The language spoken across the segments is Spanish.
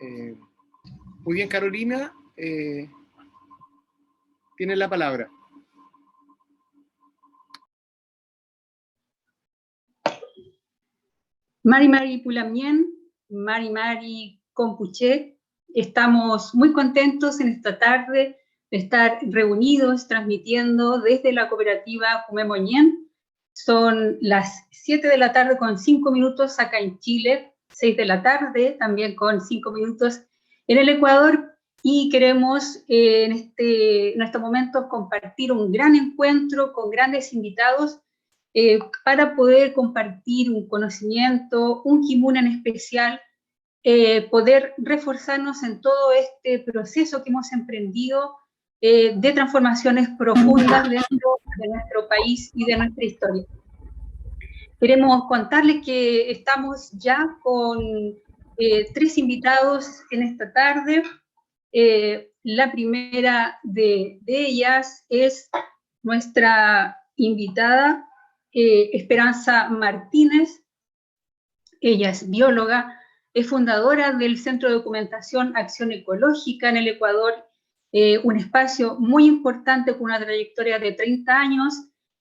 Eh, Muy bien, Carolina, tienes la palabra. Mari Pulamien, Mari Compuche, estamos muy contentos en esta tarde de estar reunidos, transmitiendo desde la cooperativa Pumemoñén. Son las 7 de la tarde con 5 minutos acá en Chile, 6 de la tarde también con 5 minutos en el Ecuador, y queremos en estos momentos compartir un gran encuentro con grandes invitados para poder compartir un conocimiento, un Kimun en especial, poder reforzarnos en todo este proceso que hemos emprendido de transformaciones profundas dentro de nuestro país y de nuestra historia. Queremos contarles que estamos ya con 3 invitados en esta tarde. La primera de ellas es nuestra invitada, Esperanza Martínez. Ella es bióloga, es fundadora del Centro de Documentación Acción Ecológica en el Ecuador, un espacio muy importante con una trayectoria de 30 años,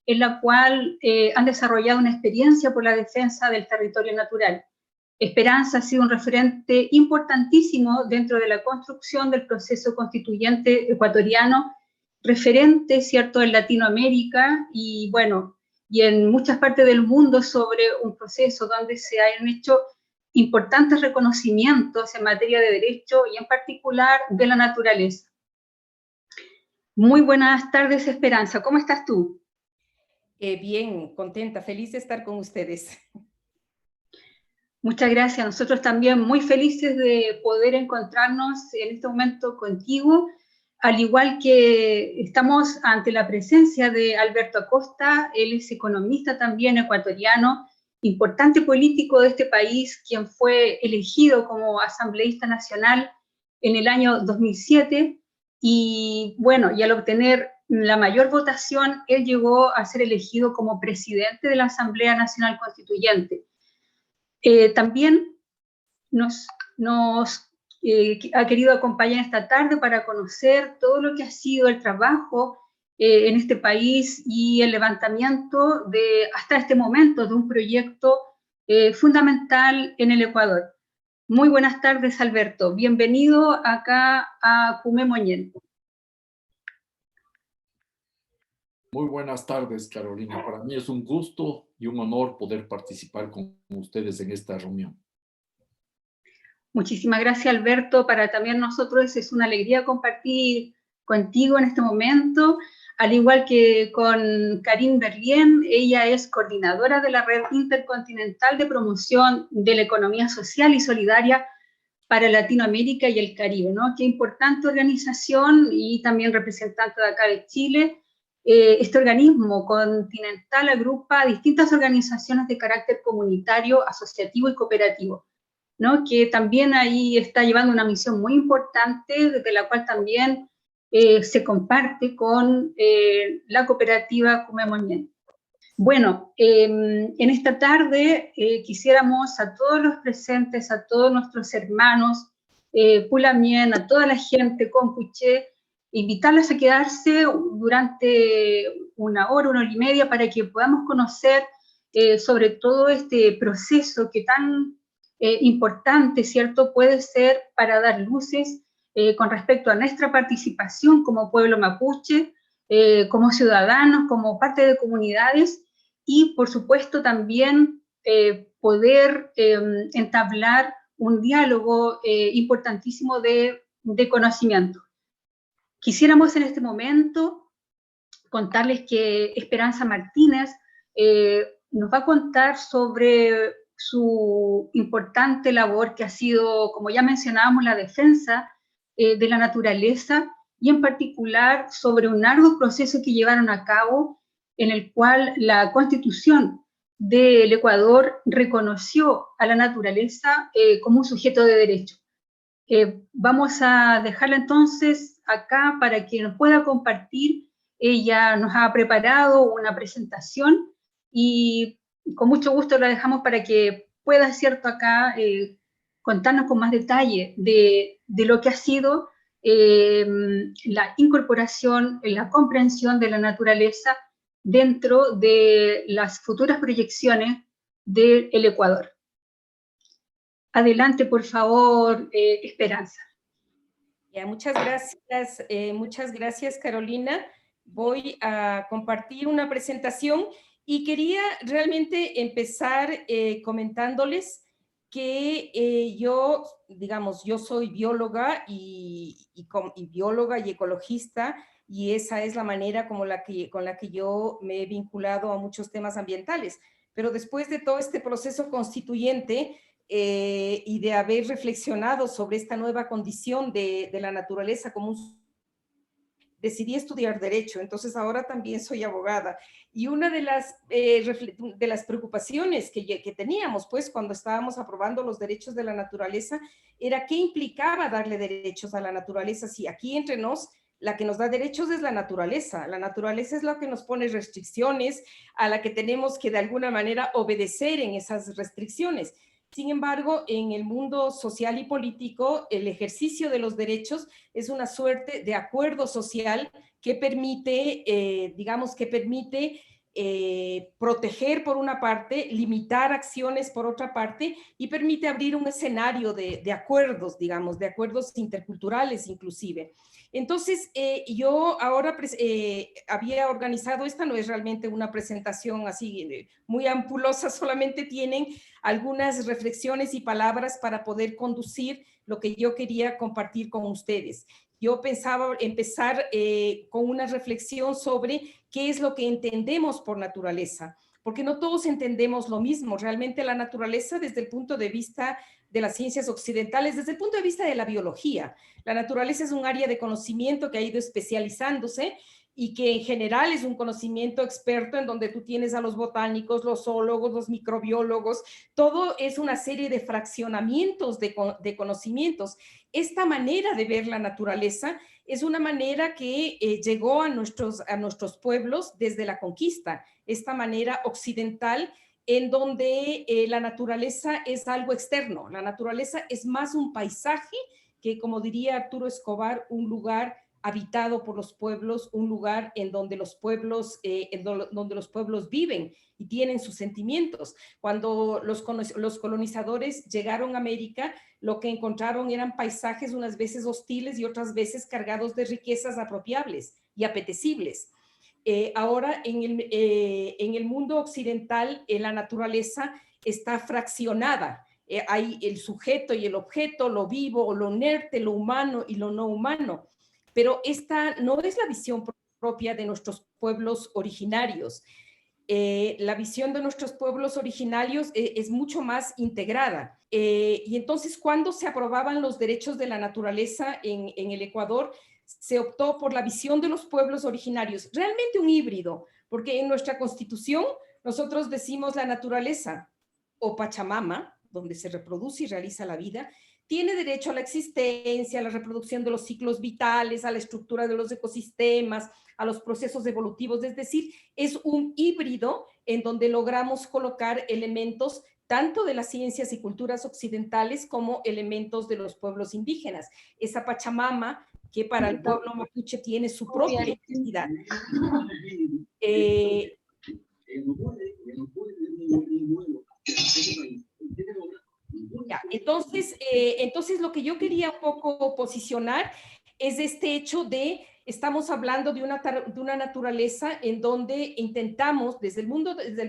en la cual han desarrollado una experiencia por la defensa del territorio natural. Esperanza ha sido un referente importantísimo dentro de la construcción del proceso constituyente ecuatoriano, referente, ¿cierto?, en Latinoamérica y, bueno, y en muchas partes del mundo sobre un proceso donde se han hecho importantes reconocimientos en materia de derecho y en particular de la naturaleza. Muy buenas tardes, Esperanza. ¿Cómo estás tú? Bien, contenta, feliz de estar con ustedes. Muchas gracias. Nosotros también muy felices de poder encontrarnos en este momento contigo, al igual que estamos ante la presencia de Alberto Acosta. Él es economista también ecuatoriano, importante político de este país, quien fue elegido como asambleísta nacional en el año 2007, y bueno, y al obtener la mayor votación, él llegó a ser elegido como presidente de la Asamblea Nacional Constituyente. También nos ha querido acompañar esta tarde para conocer todo lo que ha sido el trabajo en este país y el levantamiento hasta este momento de un proyecto fundamental en el Ecuador. Muy buenas tardes, Alberto. Bienvenido acá a Pumemoñén. Muy buenas tardes, Carolina. Para mí es un gusto y un honor poder participar con ustedes en esta reunión. Muchísimas gracias, Alberto. Para también nosotros es una alegría compartir contigo en este momento, al igual que con Karine Berlien. Ella es coordinadora de la Red Intercontinental de Promoción de la Economía Social y Solidaria para Latinoamérica y el Caribe, ¿no? Qué importante organización, y también representante de acá de Chile. Este organismo continental agrupa distintas organizaciones de carácter comunitario, asociativo y cooperativo, ¿no? Que también ahí está llevando una misión muy importante, desde la cual también se comparte con la cooperativa Pumemoñén. Bueno, en esta tarde quisiéramos a todos los presentes, a todos nuestros hermanos Pulamien, a toda la gente compuche, invitarles a quedarse durante una hora y media para que podamos conocer sobre todo este proceso que tan importante, ¿cierto?, puede ser para dar luces con respecto a nuestra participación como pueblo mapuche, como ciudadanos, como parte de comunidades, y por supuesto también poder entablar un diálogo importantísimo de conocimiento. Quisiéramos en este momento contarles que Esperanza Martínez nos va a contar sobre su importante labor que ha sido, como ya mencionábamos, la defensa de la naturaleza, y en particular sobre un largo proceso que llevaron a cabo en el cual la Constitución del Ecuador reconoció a la naturaleza como un sujeto de derecho. Vamos a dejarla entonces acá para que nos pueda compartir. Ella nos ha preparado una presentación y con mucho gusto la dejamos para que pueda, ¿cierto?, acá contarnos con más detalle de lo que ha sido la incorporación, la comprensión de la naturaleza dentro de las futuras proyecciones del Ecuador. Adelante, por favor, Esperanza. Ya, muchas gracias, Carolina. Voy a compartir una presentación y quería realmente empezar comentándoles que yo soy bióloga y bióloga y ecologista, y esa es la manera con la que yo me he vinculado a muchos temas ambientales. Pero después de todo este proceso constituyente, y de haber reflexionado sobre esta nueva condición de la naturaleza como decidí estudiar Derecho, entonces ahora también soy abogada. Y una de las preocupaciones que teníamos, pues, cuando estábamos aprobando los derechos de la naturaleza, era qué implicaba darle derechos a la naturaleza. Si aquí entre nos, la que nos da derechos es la naturaleza es la que nos pone restricciones, a la que tenemos que de alguna manera obedecer en esas restricciones. Sin embargo, en el mundo social y político, el ejercicio de los derechos es una suerte de acuerdo social que permite, proteger por una parte, limitar acciones por otra parte, y permite abrir un escenario de acuerdos, digamos, de acuerdos interculturales inclusive. Entonces, yo ahora había organizado, esta no es realmente una presentación así muy ampulosa, solamente tienen algunas reflexiones y palabras para poder conducir lo que yo quería compartir con ustedes. Yo pensaba empezar con una reflexión sobre qué es lo que entendemos por naturaleza, porque no todos entendemos lo mismo. Realmente la naturaleza, desde el punto de vista de las ciencias occidentales, desde el punto de vista de la biología, la naturaleza es un área de conocimiento que ha ido especializándose y que en general es un conocimiento experto en donde tú tienes a los botánicos, los zoólogos, los microbiólogos, todo es una serie de fraccionamientos de conocimientos. Esta manera de ver la naturaleza es una manera que llegó a nuestros pueblos desde la conquista, esta manera occidental en donde la naturaleza es algo externo, la naturaleza es más un paisaje que, como diría Arturo Escobar, un lugar habitado por los pueblos, un lugar en donde los pueblos viven y tienen sus sentimientos. Cuando los colonizadores llegaron a América, lo que encontraron eran paisajes unas veces hostiles y otras veces cargados de riquezas apropiables y apetecibles. Ahora en el mundo occidental la naturaleza está fraccionada. Hay el sujeto y el objeto, lo vivo, lo inerte, lo humano y lo no humano. Pero esta no es la visión propia de nuestros pueblos originarios. La visión de nuestros pueblos originarios es mucho más integrada. Y entonces, cuando se aprobaban los derechos de la naturaleza en el Ecuador, se optó por la visión de los pueblos originarios, realmente un híbrido, porque en nuestra Constitución nosotros decimos la naturaleza o Pachamama, donde se reproduce y realiza la vida, tiene derecho a la existencia, a la reproducción de los ciclos vitales, a la estructura de los ecosistemas, a los procesos evolutivos, es decir, es un híbrido en donde logramos colocar elementos tanto de las ciencias y culturas occidentales como elementos de los pueblos indígenas. Esa Pachamama que para el pueblo mapuche tiene su propia identidad. Entonces lo que yo quería un poco posicionar es este hecho de, estamos hablando de una naturaleza en donde intentamos, desde el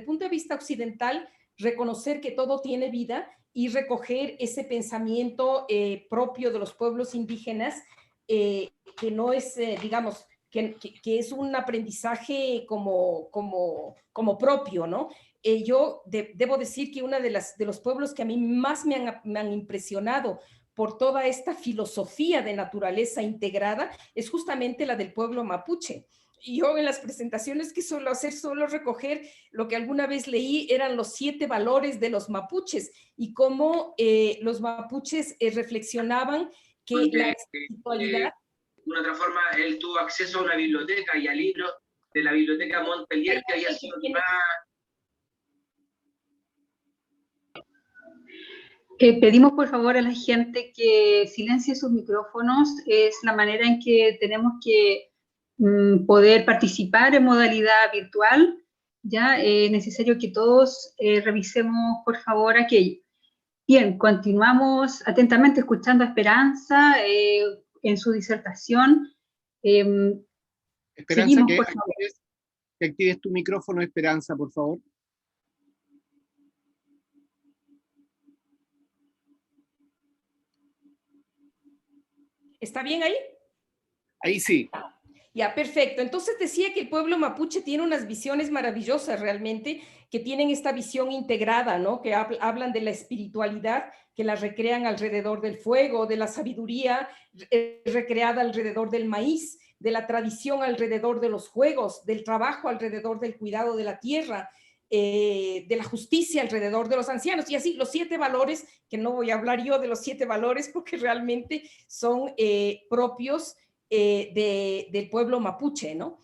punto de vista occidental, reconocer que todo tiene vida y recoger ese pensamiento propio de los pueblos indígenas, que no es, digamos, que es un aprendizaje como propio, ¿no? Yo debo decir que uno de los pueblos que a mí más me han impresionado por toda esta filosofía de naturaleza integrada es justamente la del pueblo mapuche. Y yo en las presentaciones que suelo hacer, suelo recoger lo que alguna vez leí, eran los 7 valores de los mapuches y cómo los mapuches reflexionaban que la espiritualidad... De una otra forma, él tuvo acceso a una biblioteca y a libros de la biblioteca Montpellier que había sido más... Pedimos por favor a la gente que silencie sus micrófonos. Es la manera en que tenemos que poder participar en modalidad virtual. Ya es necesario que todos revisemos por favor aquello. Bien, continuamos atentamente escuchando a Esperanza en su disertación. Esperanza, Seguimos, por favor. que actives tu micrófono, Esperanza, por favor. ¿Está bien ahí? Ahí sí. Ya, perfecto. Entonces decía que el pueblo mapuche tiene unas visiones maravillosas realmente, que tienen esta visión integrada, ¿no? Que hablan de la espiritualidad, que la recrean alrededor del fuego, de la sabiduría recreada alrededor del maíz, de la tradición alrededor de los juegos, del trabajo alrededor del cuidado de la tierra, de la justicia alrededor de los ancianos, y así los 7 valores, que no voy a hablar yo de los 7 valores porque realmente son propios del pueblo mapuche, ¿no?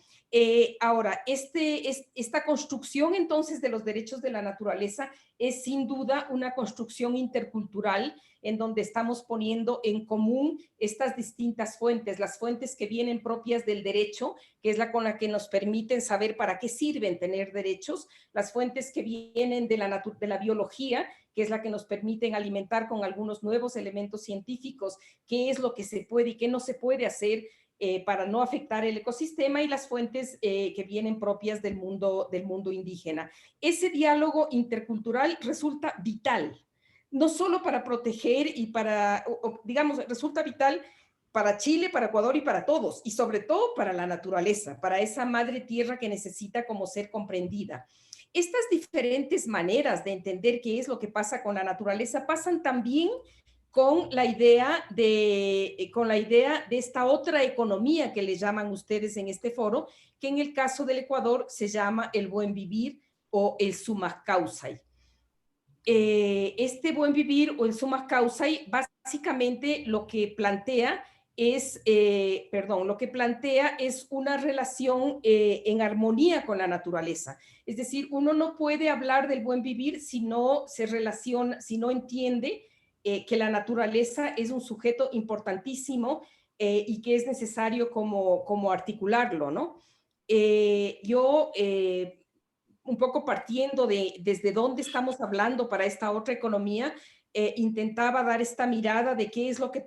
Ahora, esta construcción entonces de los derechos de la naturaleza es sin duda una construcción intercultural en donde estamos poniendo en común estas distintas fuentes, las fuentes que vienen propias del derecho, que es la con la que nos permiten saber para qué sirven tener derechos, las fuentes que vienen de la biología, que es la que nos permiten alimentar con algunos nuevos elementos científicos qué es lo que se puede y qué no se puede hacer para no afectar el ecosistema, y las fuentes que vienen propias del mundo indígena. Ese diálogo intercultural resulta vital, no solo para proteger y para, digamos, resulta vital para Chile, para Ecuador y para todos, y sobre todo para la naturaleza, para esa madre tierra que necesita como ser comprendida. Estas diferentes maneras de entender qué es lo que pasa con la naturaleza pasan también con la idea de esta otra economía que le llaman ustedes en este foro, que en el caso del Ecuador se llama el buen vivir o el summa causai. Este buen vivir o el summa causai básicamente lo que plantea es una relación en armonía con la naturaleza. Es decir, uno no puede hablar del buen vivir si no se relaciona, si no entiende que la naturaleza es un sujeto importantísimo y que es necesario como articularlo, ¿no? Un poco partiendo desde dónde estamos hablando para esta otra economía, intentaba dar esta mirada de qué es lo que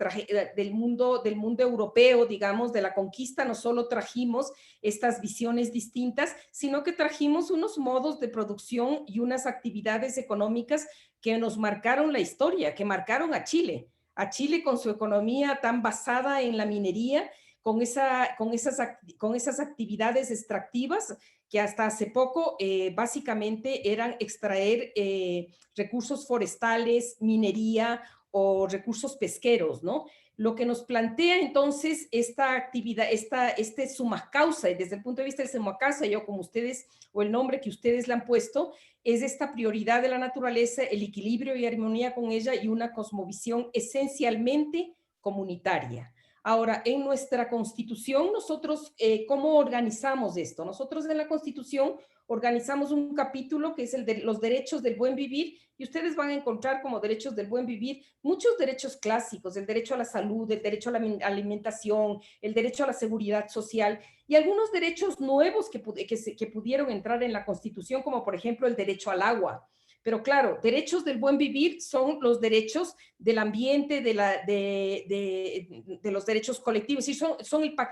del mundo europeo, digamos, de la conquista. No solo trajimos estas visiones distintas, sino que trajimos unos modos de producción y unas actividades económicas que nos marcaron la historia, que marcaron a Chile con su economía tan basada en la minería, con esas actividades extractivas que hasta hace poco básicamente eran extraer recursos forestales, minería o recursos pesqueros, ¿no? Lo que nos plantea entonces esta actividad, este summa causa, y desde el punto de vista del summa causa, yo como ustedes, o el nombre que ustedes le han puesto, es esta prioridad de la naturaleza, el equilibrio y armonía con ella y una cosmovisión esencialmente comunitaria. Ahora, en nuestra Constitución, nosotros, ¿cómo organizamos esto? Nosotros en la Constitución organizamos un capítulo que es el de los derechos del buen vivir, y ustedes van a encontrar como derechos del buen vivir muchos derechos clásicos: el derecho a la salud, el derecho a la alimentación, el derecho a la seguridad social, y algunos derechos nuevos que pudieron entrar en la Constitución, como por ejemplo el derecho al agua. Pero claro, derechos del buen vivir son los derechos del ambiente, de los derechos colectivos, y son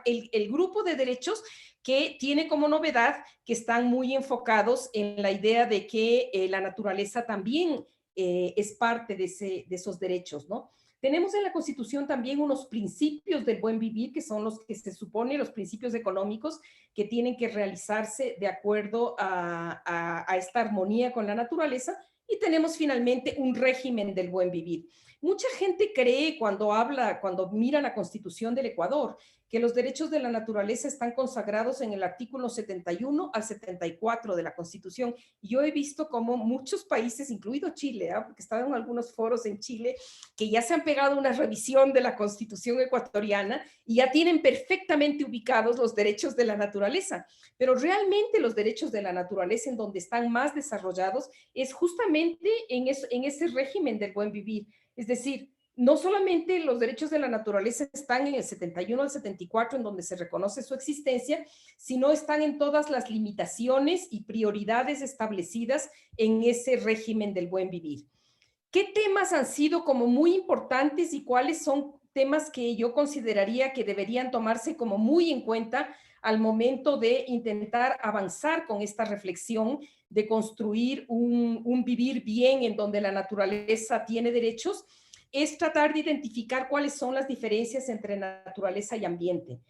el grupo de derechos que tiene como novedad que están muy enfocados en la idea de que la naturaleza también es parte de esos derechos, ¿no? Tenemos en la Constitución también unos principios del buen vivir, que son los que se supone los principios económicos que tienen que realizarse de acuerdo a esta armonía con la naturaleza, y tenemos finalmente un régimen del buen vivir. Mucha gente cree cuando mira la Constitución del Ecuador, que los derechos de la naturaleza están consagrados en el artículo 71 al 74 de la Constitución. Y yo he visto como muchos países, incluido Chile, porque he estado en algunos foros en Chile, que ya se han pegado una revisión de la Constitución ecuatoriana y ya tienen perfectamente ubicados los derechos de la naturaleza. Pero realmente los derechos de la naturaleza en donde están más desarrollados es justamente en ese régimen del buen vivir. Es decir, no solamente los derechos de la naturaleza están en el 71 al 74, en donde se reconoce su existencia, sino están en todas las limitaciones y prioridades establecidas en ese régimen del buen vivir. ¿Qué temas han sido como muy importantes y cuáles son temas que yo consideraría que deberían tomarse como muy en cuenta al momento de intentar avanzar con esta reflexión de construir un vivir bien en donde la naturaleza tiene derechos? Es tratar de identificar cuáles son las diferencias entre naturaleza y ambiente.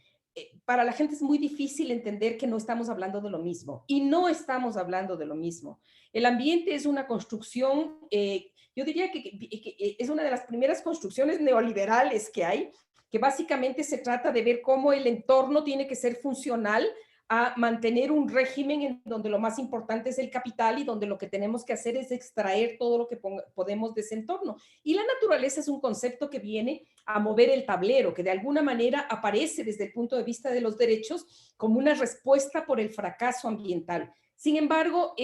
Para la gente es muy difícil entender que no estamos hablando de lo mismo, y no estamos hablando de lo mismo. El ambiente es una construcción, yo diría que es una de las primeras construcciones neoliberales que hay, que básicamente se trata de ver cómo el entorno tiene que ser funcional a mantener un régimen en donde lo más importante es el capital y donde lo que tenemos que hacer es extraer todo lo que podemos de ese entorno. Y la naturaleza es un concepto que viene a mover el tablero, que de alguna manera aparece desde el punto de vista de los derechos como una respuesta por el fracaso ambiental. Sin embargo,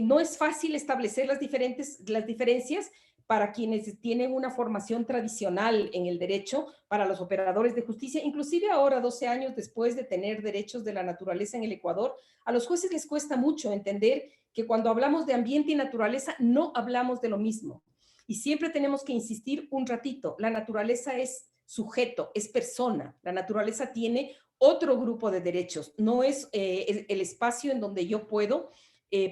no es fácil establecer las diferencias para quienes tienen una formación tradicional en el derecho, para los operadores de justicia. Inclusive ahora, 12 años después de tener derechos de la naturaleza en el Ecuador, a los jueces les cuesta mucho entender que cuando hablamos de ambiente y naturaleza no hablamos de lo mismo. Y siempre tenemos que insistir un ratito, la naturaleza es sujeto, es persona, la naturaleza tiene otro grupo de derechos, no es el espacio en donde yo puedo,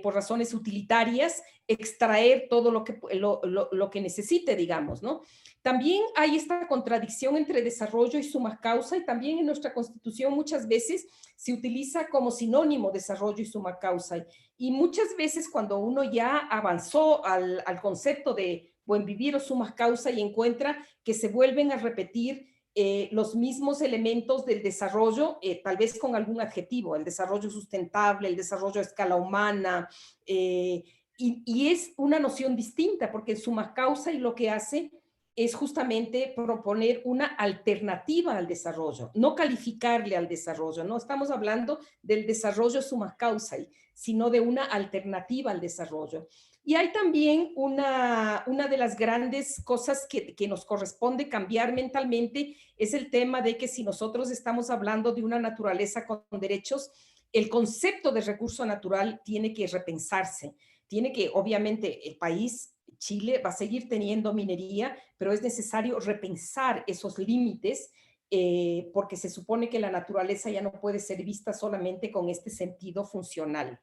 por razones utilitarias, extraer todo lo que necesite, digamos, ¿no? También hay esta contradicción entre desarrollo y suma causa, y también en nuestra Constitución muchas veces se utiliza como sinónimo desarrollo y suma causa. Y muchas veces cuando uno ya avanzó al concepto de buen vivir o suma causa y encuentra que se vuelven a repetir los mismos elementos del desarrollo, tal vez con algún adjetivo, el desarrollo sustentable, el desarrollo a escala humana, y es una noción distinta, porque suma causa y lo que hace es justamente proponer una alternativa al desarrollo, no calificarle al desarrollo, no estamos hablando del desarrollo suma causa, sino de una alternativa al desarrollo. Y hay también una de las grandes cosas que nos corresponde cambiar mentalmente, es el tema de que si nosotros estamos hablando de una naturaleza con derechos, el concepto de recurso natural tiene que repensarse. Tiene que, obviamente, el país, Chile, va a seguir teniendo minería, pero es necesario repensar esos límites porque se supone que la naturaleza ya no puede ser vista solamente con este sentido funcional.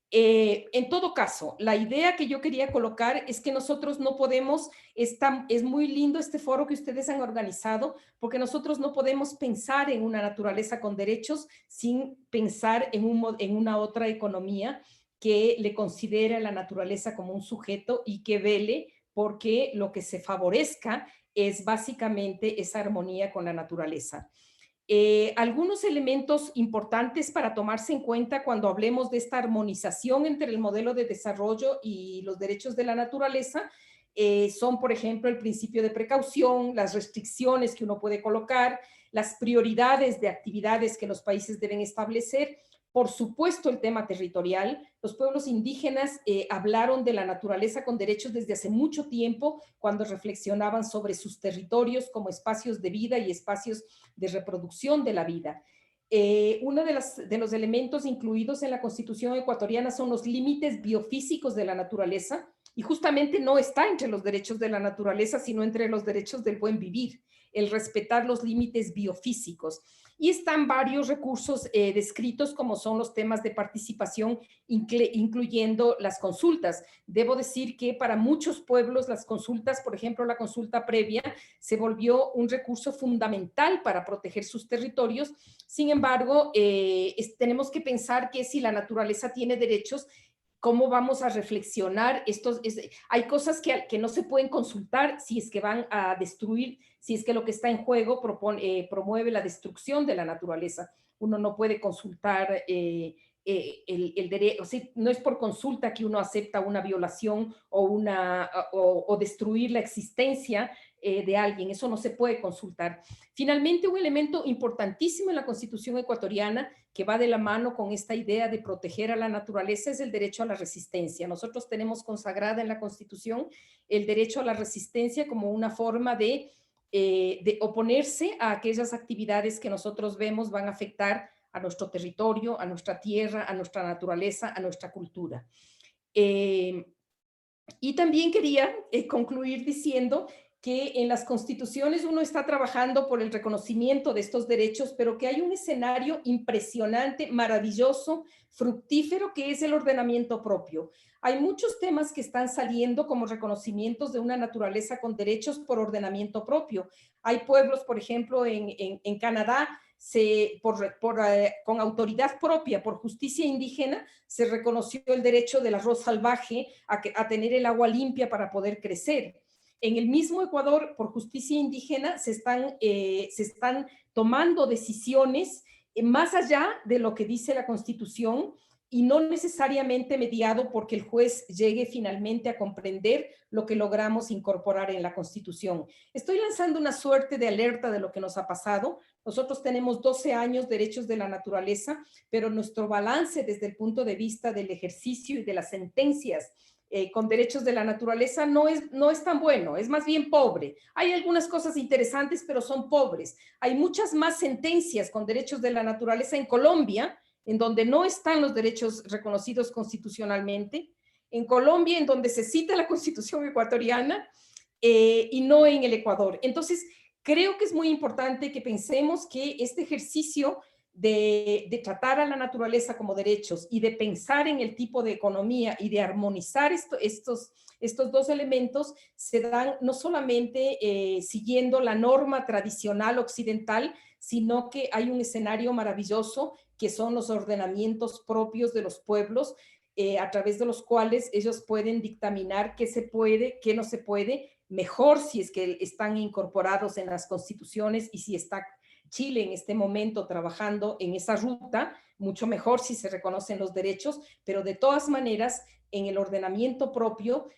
En todo caso, la idea que yo quería colocar es que nosotros no podemos, es muy lindo este foro que ustedes han organizado, porque nosotros no podemos pensar en una naturaleza con derechos sin pensar en una otra economía que le considere a la naturaleza como un sujeto y que vele porque lo que se favorezca es básicamente esa armonía con la naturaleza. Algunos elementos importantes para tomarse en cuenta cuando hablemos de esta armonización entre el modelo de desarrollo y los derechos de la naturaleza son, por ejemplo, el principio de precaución, las restricciones que uno puede colocar, las prioridades de actividades que los países deben establecer. Por supuesto, el tema territorial. Los pueblos indígenas hablaron de la naturaleza con derechos desde hace mucho tiempo, cuando reflexionaban sobre sus territorios como espacios de vida y espacios de reproducción de la vida. Uno de los elementos incluidos en la Constitución ecuatoriana son los límites biofísicos de la naturaleza, y justamente no está entre los derechos de la naturaleza, sino entre los derechos del buen vivir, el respetar los límites biofísicos. Y están varios recursos descritos, como son los temas de participación, incluyendo las consultas. Debo decir que para muchos pueblos las consultas, por ejemplo, la consulta previa, se volvió un recurso fundamental para proteger sus territorios. Sin embargo, tenemos que pensar que si la naturaleza tiene derechos, ¿cómo vamos a reflexionar? Hay cosas que no se pueden consultar si es que van a destruir, si es que lo que está en juego promueve la destrucción de la naturaleza. Uno no puede consultar derecho, o sea, no es por consulta que uno acepta una violación o destruir la existencia de alguien, eso no se puede consultar. Finalmente, un elemento importantísimo en la Constitución ecuatoriana que va de la mano con esta idea de proteger a la naturaleza es el derecho a la resistencia. Nosotros tenemos consagrada en la Constitución el derecho a la resistencia como una forma de oponerse a aquellas actividades que nosotros vemos van a afectar a nuestro territorio, a nuestra tierra, a nuestra naturaleza, a nuestra cultura. Y también quería concluir diciendo que en las constituciones uno está trabajando por el reconocimiento de estos derechos, pero que hay un escenario impresionante, maravilloso, fructífero, que es el ordenamiento propio. Hay muchos temas que están saliendo como reconocimientos de una naturaleza con derechos por ordenamiento propio. Hay pueblos, por ejemplo, en Canadá, con autoridad propia, por justicia indígena, se reconoció el derecho del arroz salvaje a tener el agua limpia para poder crecer. En el mismo Ecuador, por justicia indígena, se están tomando decisiones más allá de lo que dice la Constitución y no necesariamente mediado porque el juez llegue finalmente a comprender lo que logramos incorporar en la Constitución. Estoy lanzando una suerte de alerta de lo que nos ha pasado. Nosotros tenemos 12 años derechos de la naturaleza, pero nuestro balance desde el punto de vista del ejercicio y de las sentencias con derechos de la naturaleza no es tan bueno, es más bien pobre. Hay algunas cosas interesantes, pero son pobres. Hay muchas más sentencias con derechos de la naturaleza en Colombia, en donde no están los derechos reconocidos constitucionalmente, en Colombia, en donde se cita la Constitución ecuatoriana, y no en el Ecuador. Entonces, creo que es muy importante que pensemos que este ejercicio de tratar a la naturaleza como derechos y de pensar en el tipo de economía y de armonizar estos dos elementos se dan no solamente siguiendo la norma tradicional occidental, sino que hay un escenario maravilloso que son los ordenamientos propios de los pueblos, a través de los cuales ellos pueden dictaminar qué se puede, qué no se puede, mejor si es que están incorporados en las constituciones y si está Chile en este momento trabajando en esa ruta, mucho mejor si se reconocen los derechos, pero de todas maneras en el ordenamiento propio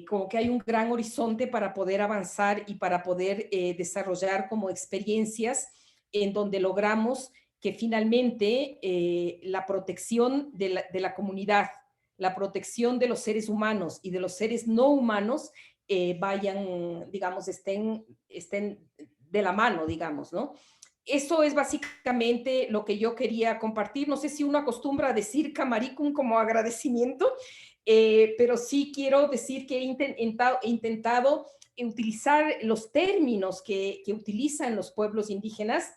como que hay un gran horizonte para poder avanzar y para poder desarrollar como experiencias en donde logramos que finalmente la protección de la comunidad, la protección de los seres humanos y de los seres no humanos vayan, digamos, estén de la mano, digamos, ¿no? Eso es básicamente lo que yo quería compartir. No sé si uno acostumbra a decir camaricum como agradecimiento, pero sí quiero decir que he intentado utilizar los términos que utilizan los pueblos indígenas,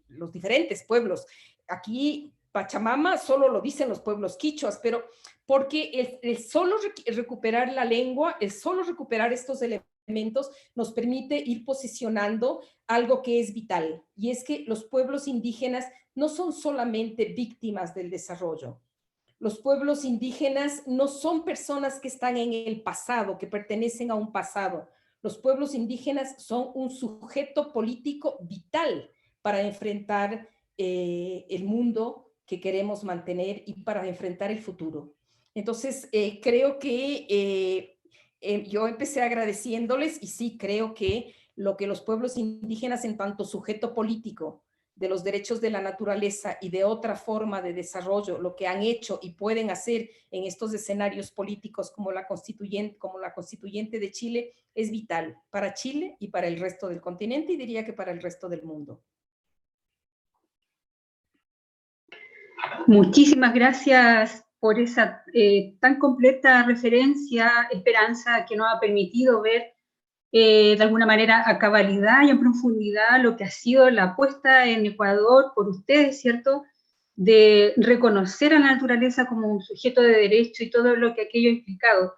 los diferentes pueblos. Aquí Pachamama solo lo dicen los pueblos quichuas, pero porque el solo recuperar la lengua, el solo recuperar estos elementos nos permite ir posicionando algo que es vital, y es que los pueblos indígenas no son solamente víctimas del desarrollo. Los pueblos indígenas no son personas que están en el pasado, que pertenecen a un pasado. Los pueblos indígenas son un sujeto político vital para enfrentar el mundo que queremos mantener y para enfrentar el futuro. Entonces, creo que yo empecé agradeciéndoles y sí creo que lo que los pueblos indígenas en tanto sujeto político de los derechos de la naturaleza y de otra forma de desarrollo, lo que han hecho y pueden hacer en estos escenarios políticos como la constituyente de Chile, es vital para Chile y para el resto del continente y diría que para el resto del mundo. Muchísimas gracias por esa tan completa referencia, Esperanza, que nos ha permitido ver de alguna manera a cabalidad y en profundidad lo que ha sido la apuesta en Ecuador por ustedes, ¿cierto?, de reconocer a la naturaleza como un sujeto de derecho y todo lo que aquello ha implicado.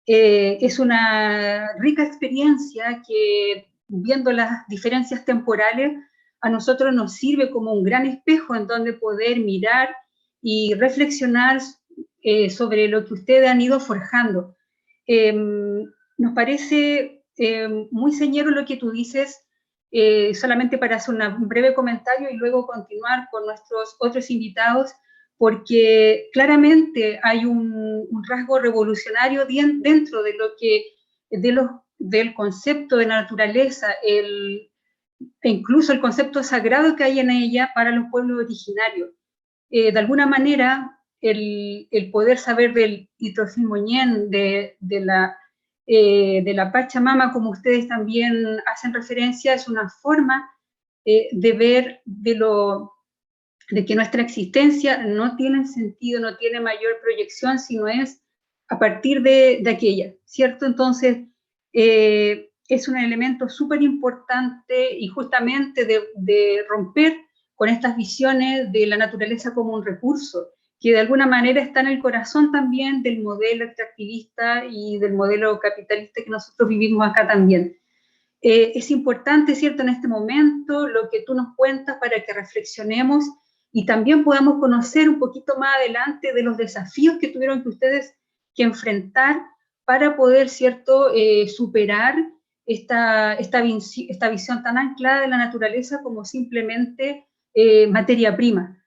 Es una rica experiencia que, viendo las diferencias temporales, a nosotros nos sirve como un gran espejo en donde poder mirar y reflexionar sobre lo que ustedes han ido forjando. Nos parece muy señero lo que tú dices, solamente para hacer un breve comentario y luego continuar con nuestros otros invitados. porque claramente hay un rasgo revolucionario dentro de lo que, del concepto de la naturaleza, e incluso el concepto sagrado que hay en ella para los pueblos originarios. De alguna manera, el poder saber del Itrofilmoñén, de la Pachamama, como ustedes también hacen referencia, es una forma de ver de que nuestra existencia no tiene sentido, no tiene mayor proyección, sino es a partir de aquella, ¿cierto? Entonces, es un elemento súper importante y justamente de romper con estas visiones de la naturaleza como un recurso, que de alguna manera está en el corazón también del modelo extractivista y del modelo capitalista que nosotros vivimos acá también. Es importante, ¿cierto?, en este momento lo que tú nos cuentas para que reflexionemos y también podamos conocer un poquito más adelante de los desafíos que tuvieron que ustedes que enfrentar para poder, ¿cierto?, superar esta visión tan anclada de la naturaleza como simplemente materia prima.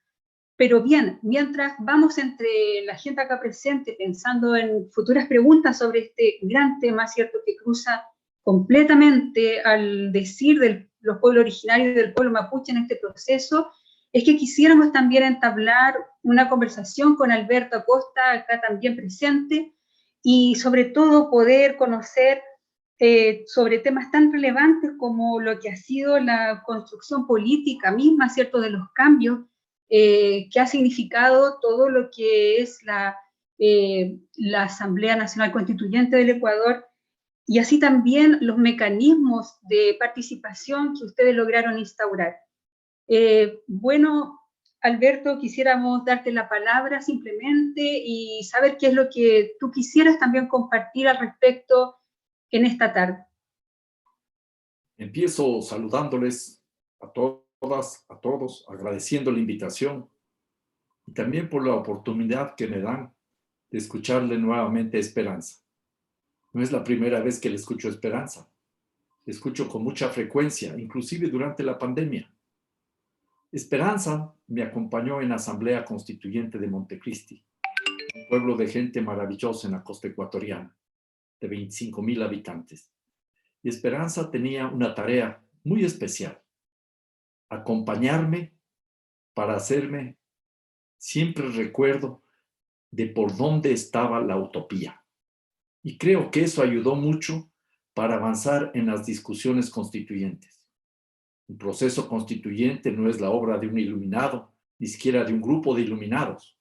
Pero bien, mientras vamos entre la gente acá presente pensando en futuras preguntas sobre este gran tema, ¿cierto?, que cruza completamente al decir de los pueblos originarios del pueblo mapuche en este proceso, es que quisiéramos también entablar una conversación con Alberto Acosta, acá también presente, y sobre todo poder conocer sobre temas tan relevantes como lo que ha sido la construcción política misma, ¿cierto?, de los cambios que ha significado todo lo que es la Asamblea Nacional Constituyente del Ecuador, y así también los mecanismos de participación que ustedes lograron instaurar. Bueno, Alberto, quisiéramos darte la palabra simplemente y saber qué es lo que tú quisieras también compartir al respecto en esta tarde. Empiezo saludándoles a todas, a todos, agradeciendo la invitación y también por la oportunidad que me dan de escucharle nuevamente a Esperanza. No es la primera vez que le escucho a Esperanza. Le escucho con mucha frecuencia, inclusive durante la pandemia. Esperanza me acompañó en la Asamblea Constituyente de Montecristi, un pueblo de gente maravillosa en la costa ecuatoriana, de 25,000 habitantes. Y Esperanza tenía una tarea muy especial: acompañarme para hacerme siempre recuerdo de por dónde estaba la utopía. Y creo que eso ayudó mucho para avanzar en las discusiones constituyentes. Un proceso constituyente no es la obra de un iluminado, ni siquiera de un grupo de iluminados.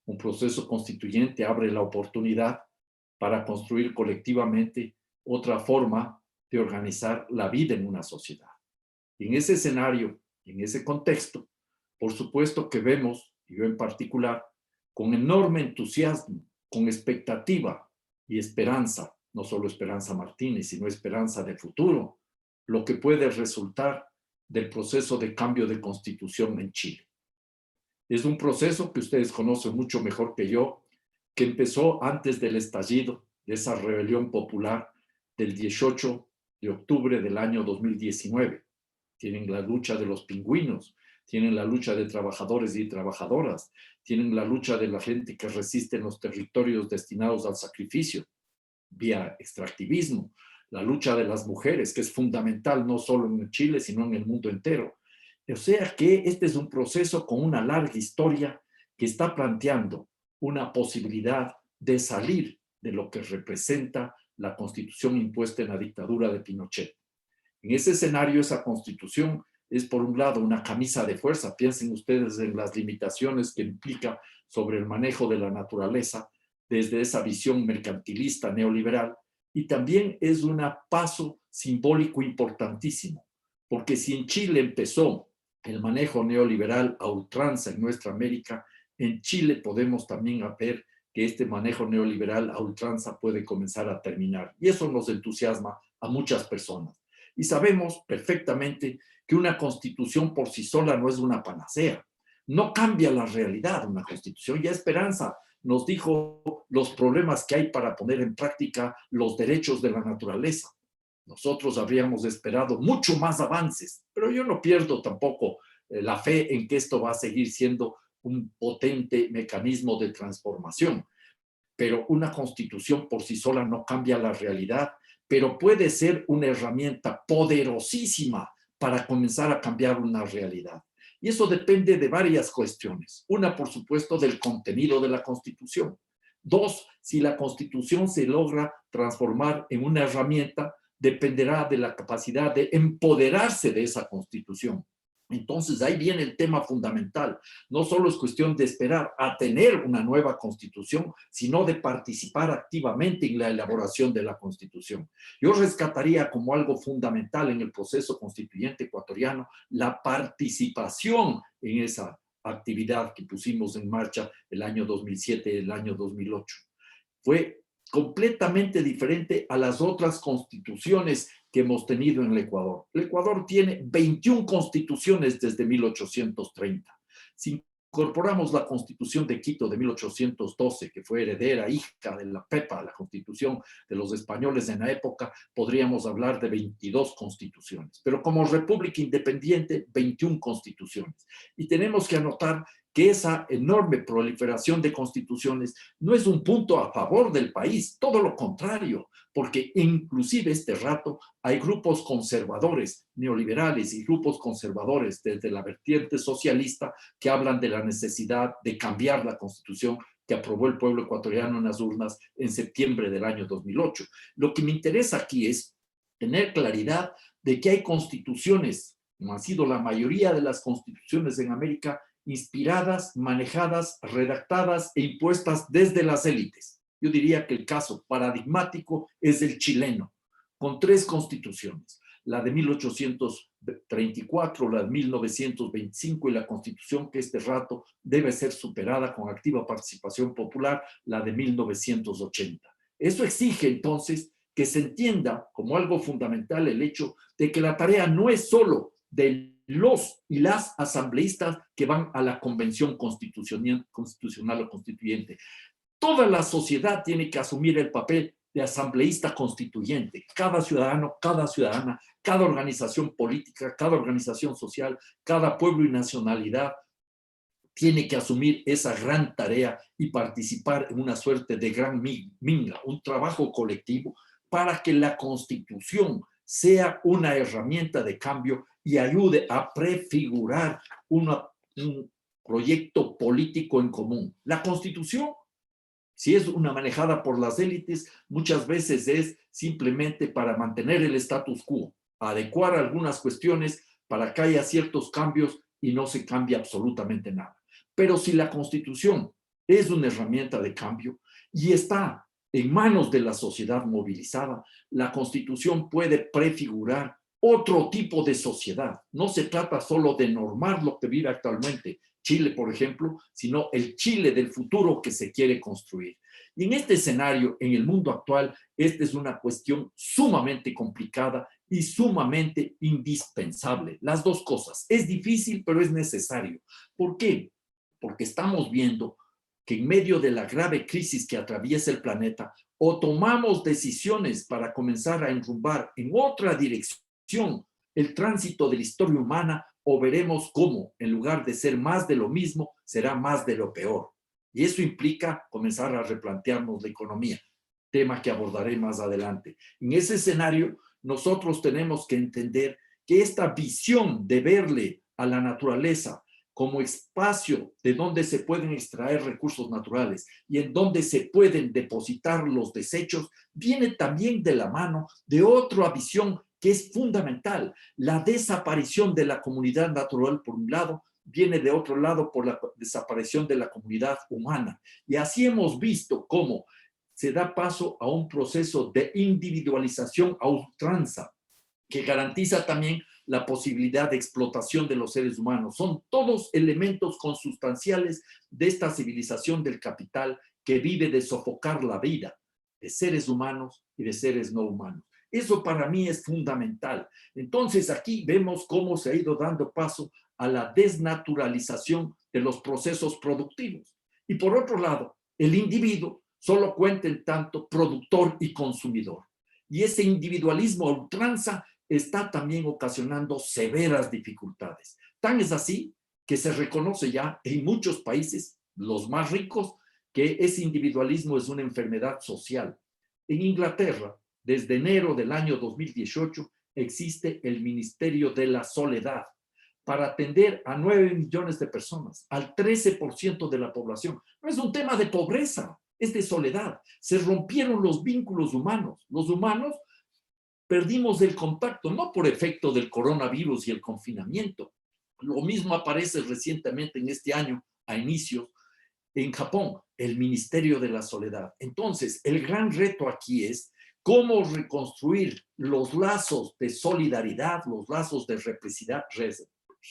Un proceso constituyente abre la oportunidad para construir colectivamente otra forma de organizar la vida en una sociedad. Y en ese escenario, en ese contexto, por supuesto que vemos, y yo en particular, con enorme entusiasmo, con expectativa y esperanza, no solo Esperanza Martínez, sino esperanza de futuro, lo que puede resultar del proceso de cambio de constitución en Chile. Es un proceso que ustedes conocen mucho mejor que yo, que empezó antes del estallido de esa rebelión popular del 18 de octubre del año 2019. Tienen la lucha de los pingüinos, tienen la lucha de trabajadores y trabajadoras, tienen la lucha de la gente que resiste en los territorios destinados al sacrificio, vía extractivismo, la lucha de las mujeres, que es fundamental no solo en Chile, sino en el mundo entero. O sea que este es un proceso con una larga historia que está planteando una posibilidad de salir de lo que representa la constitución impuesta en la dictadura de Pinochet. En ese escenario, esa constitución es, por un lado, una camisa de fuerza. Piensen ustedes en las limitaciones que implica sobre el manejo de la naturaleza desde esa visión mercantilista neoliberal, y también es un paso simbólico importantísimo, porque si en Chile empezó el manejo neoliberal a ultranza en nuestra América, en Chile podemos también ver que este manejo neoliberal a ultranza puede comenzar a terminar, y eso nos entusiasma a muchas personas. Y sabemos perfectamente que una constitución por sí sola no es una panacea. No cambia la realidad una constitución. Ya Esperanza nos dijo los problemas que hay para poner en práctica los derechos de la naturaleza. Nosotros habríamos esperado mucho más avances, pero yo no pierdo tampoco la fe en que esto va a seguir siendo un potente mecanismo de transformación, pero una constitución por sí sola no cambia la realidad, pero puede ser una herramienta poderosísima para comenzar a cambiar una realidad. Y eso depende de varias cuestiones. Una, por supuesto, del contenido de la Constitución. Dos, si la Constitución se logra transformar en una herramienta, dependerá de la capacidad de empoderarse de esa Constitución. Entonces, ahí viene el tema fundamental. No solo es cuestión de esperar a tener una nueva Constitución, sino de participar activamente en la elaboración de la Constitución. Yo rescataría como algo fundamental en el proceso constituyente ecuatoriano la participación en esa actividad que pusimos en marcha el año 2007 y el año 2008. Fue completamente diferente a las otras constituciones que hemos tenido en el Ecuador. El Ecuador tiene 21 constituciones desde 1830. Si incorporamos la Constitución de Quito de 1812, que fue heredera, hija de la PEPA, la Constitución de los españoles en la época, podríamos hablar de 22 constituciones. Pero como república independiente, 21 constituciones. Y tenemos que anotar que esa enorme proliferación de constituciones no es un punto a favor del país, todo lo contrario, porque inclusive este rato hay grupos conservadores, neoliberales y grupos conservadores desde la vertiente socialista que hablan de la necesidad de cambiar la Constitución que aprobó el pueblo ecuatoriano en las urnas en septiembre del año 2008. Lo que me interesa aquí es tener claridad de que hay constituciones, como han sido la mayoría de las constituciones en América, inspiradas, manejadas, redactadas e impuestas desde las élites. Yo diría que el caso paradigmático es el chileno, con 3 constituciones, la de 1834, la de 1925 y la constitución que este rato debe ser superada con activa participación popular, la de 1980. Eso exige entonces que se entienda como algo fundamental el hecho de que la tarea no es solo de los y las asambleístas que van a la convención constitucional o constituyente. Toda la sociedad tiene que asumir el papel de asambleísta constituyente. Cada ciudadano, cada ciudadana, cada organización política, cada organización social, cada pueblo y nacionalidad tiene que asumir esa gran tarea y participar en una suerte de gran minga, un trabajo colectivo para que la Constitución sea una herramienta de cambio y ayude a prefigurar un proyecto político en común. La Constitución, si es una manejada por las élites, muchas veces es simplemente para mantener el status quo, adecuar algunas cuestiones para que haya ciertos cambios y no se cambie absolutamente nada. Pero si la Constitución es una herramienta de cambio y está en manos de la sociedad movilizada, la Constitución puede prefigurar otro tipo de sociedad. No se trata solo de normar lo que vive actualmente Chile, por ejemplo, sino el Chile del futuro que se quiere construir. Y en este escenario, en el mundo actual, esta es una cuestión sumamente complicada y sumamente indispensable. Las dos cosas. Es difícil, pero es necesario. ¿Por qué? Porque estamos viendo que en medio de la grave crisis que atraviesa el planeta, o tomamos decisiones para comenzar a enrumbar en otra dirección el tránsito de la historia humana, o veremos cómo, en lugar de ser más de lo mismo, será más de lo peor. Y eso implica comenzar a replantearnos la economía, tema que abordaré más adelante. En ese escenario, nosotros tenemos que entender que esta visión de verle a la naturaleza como espacio de donde se pueden extraer recursos naturales y en donde se pueden depositar los desechos, viene también de la mano de otra visión que es fundamental. La desaparición de la comunidad natural, por un lado, viene de otro lado por la desaparición de la comunidad humana. Y así hemos visto cómo se da paso a un proceso de individualización a ultranza, que garantiza también la posibilidad de explotación de los seres humanos. Son todos elementos consustanciales de esta civilización del capital que vive de sofocar la vida de seres humanos y de seres no humanos. Eso para mí es fundamental. Entonces aquí vemos cómo se ha ido dando paso a la desnaturalización de los procesos productivos. Y por otro lado, el individuo solo cuenta en tanto productor y consumidor. Y ese individualismo a ultranza está también ocasionando severas dificultades. Tan es así que se reconoce ya en muchos países, los más ricos, que ese individualismo es una enfermedad social. En Inglaterra, desde enero del año 2018, existe el Ministerio de la Soledad para atender a 9 millones de personas, al 13% de la población. No es un tema de pobreza, es de soledad. Se rompieron los vínculos humanos. Los humanos perdimos el contacto, no por efecto del coronavirus y el confinamiento. Lo mismo aparece recientemente en este año, a inicios, en Japón, el Ministerio de la Soledad. Entonces, el gran reto aquí es cómo reconstruir los lazos de solidaridad, los lazos de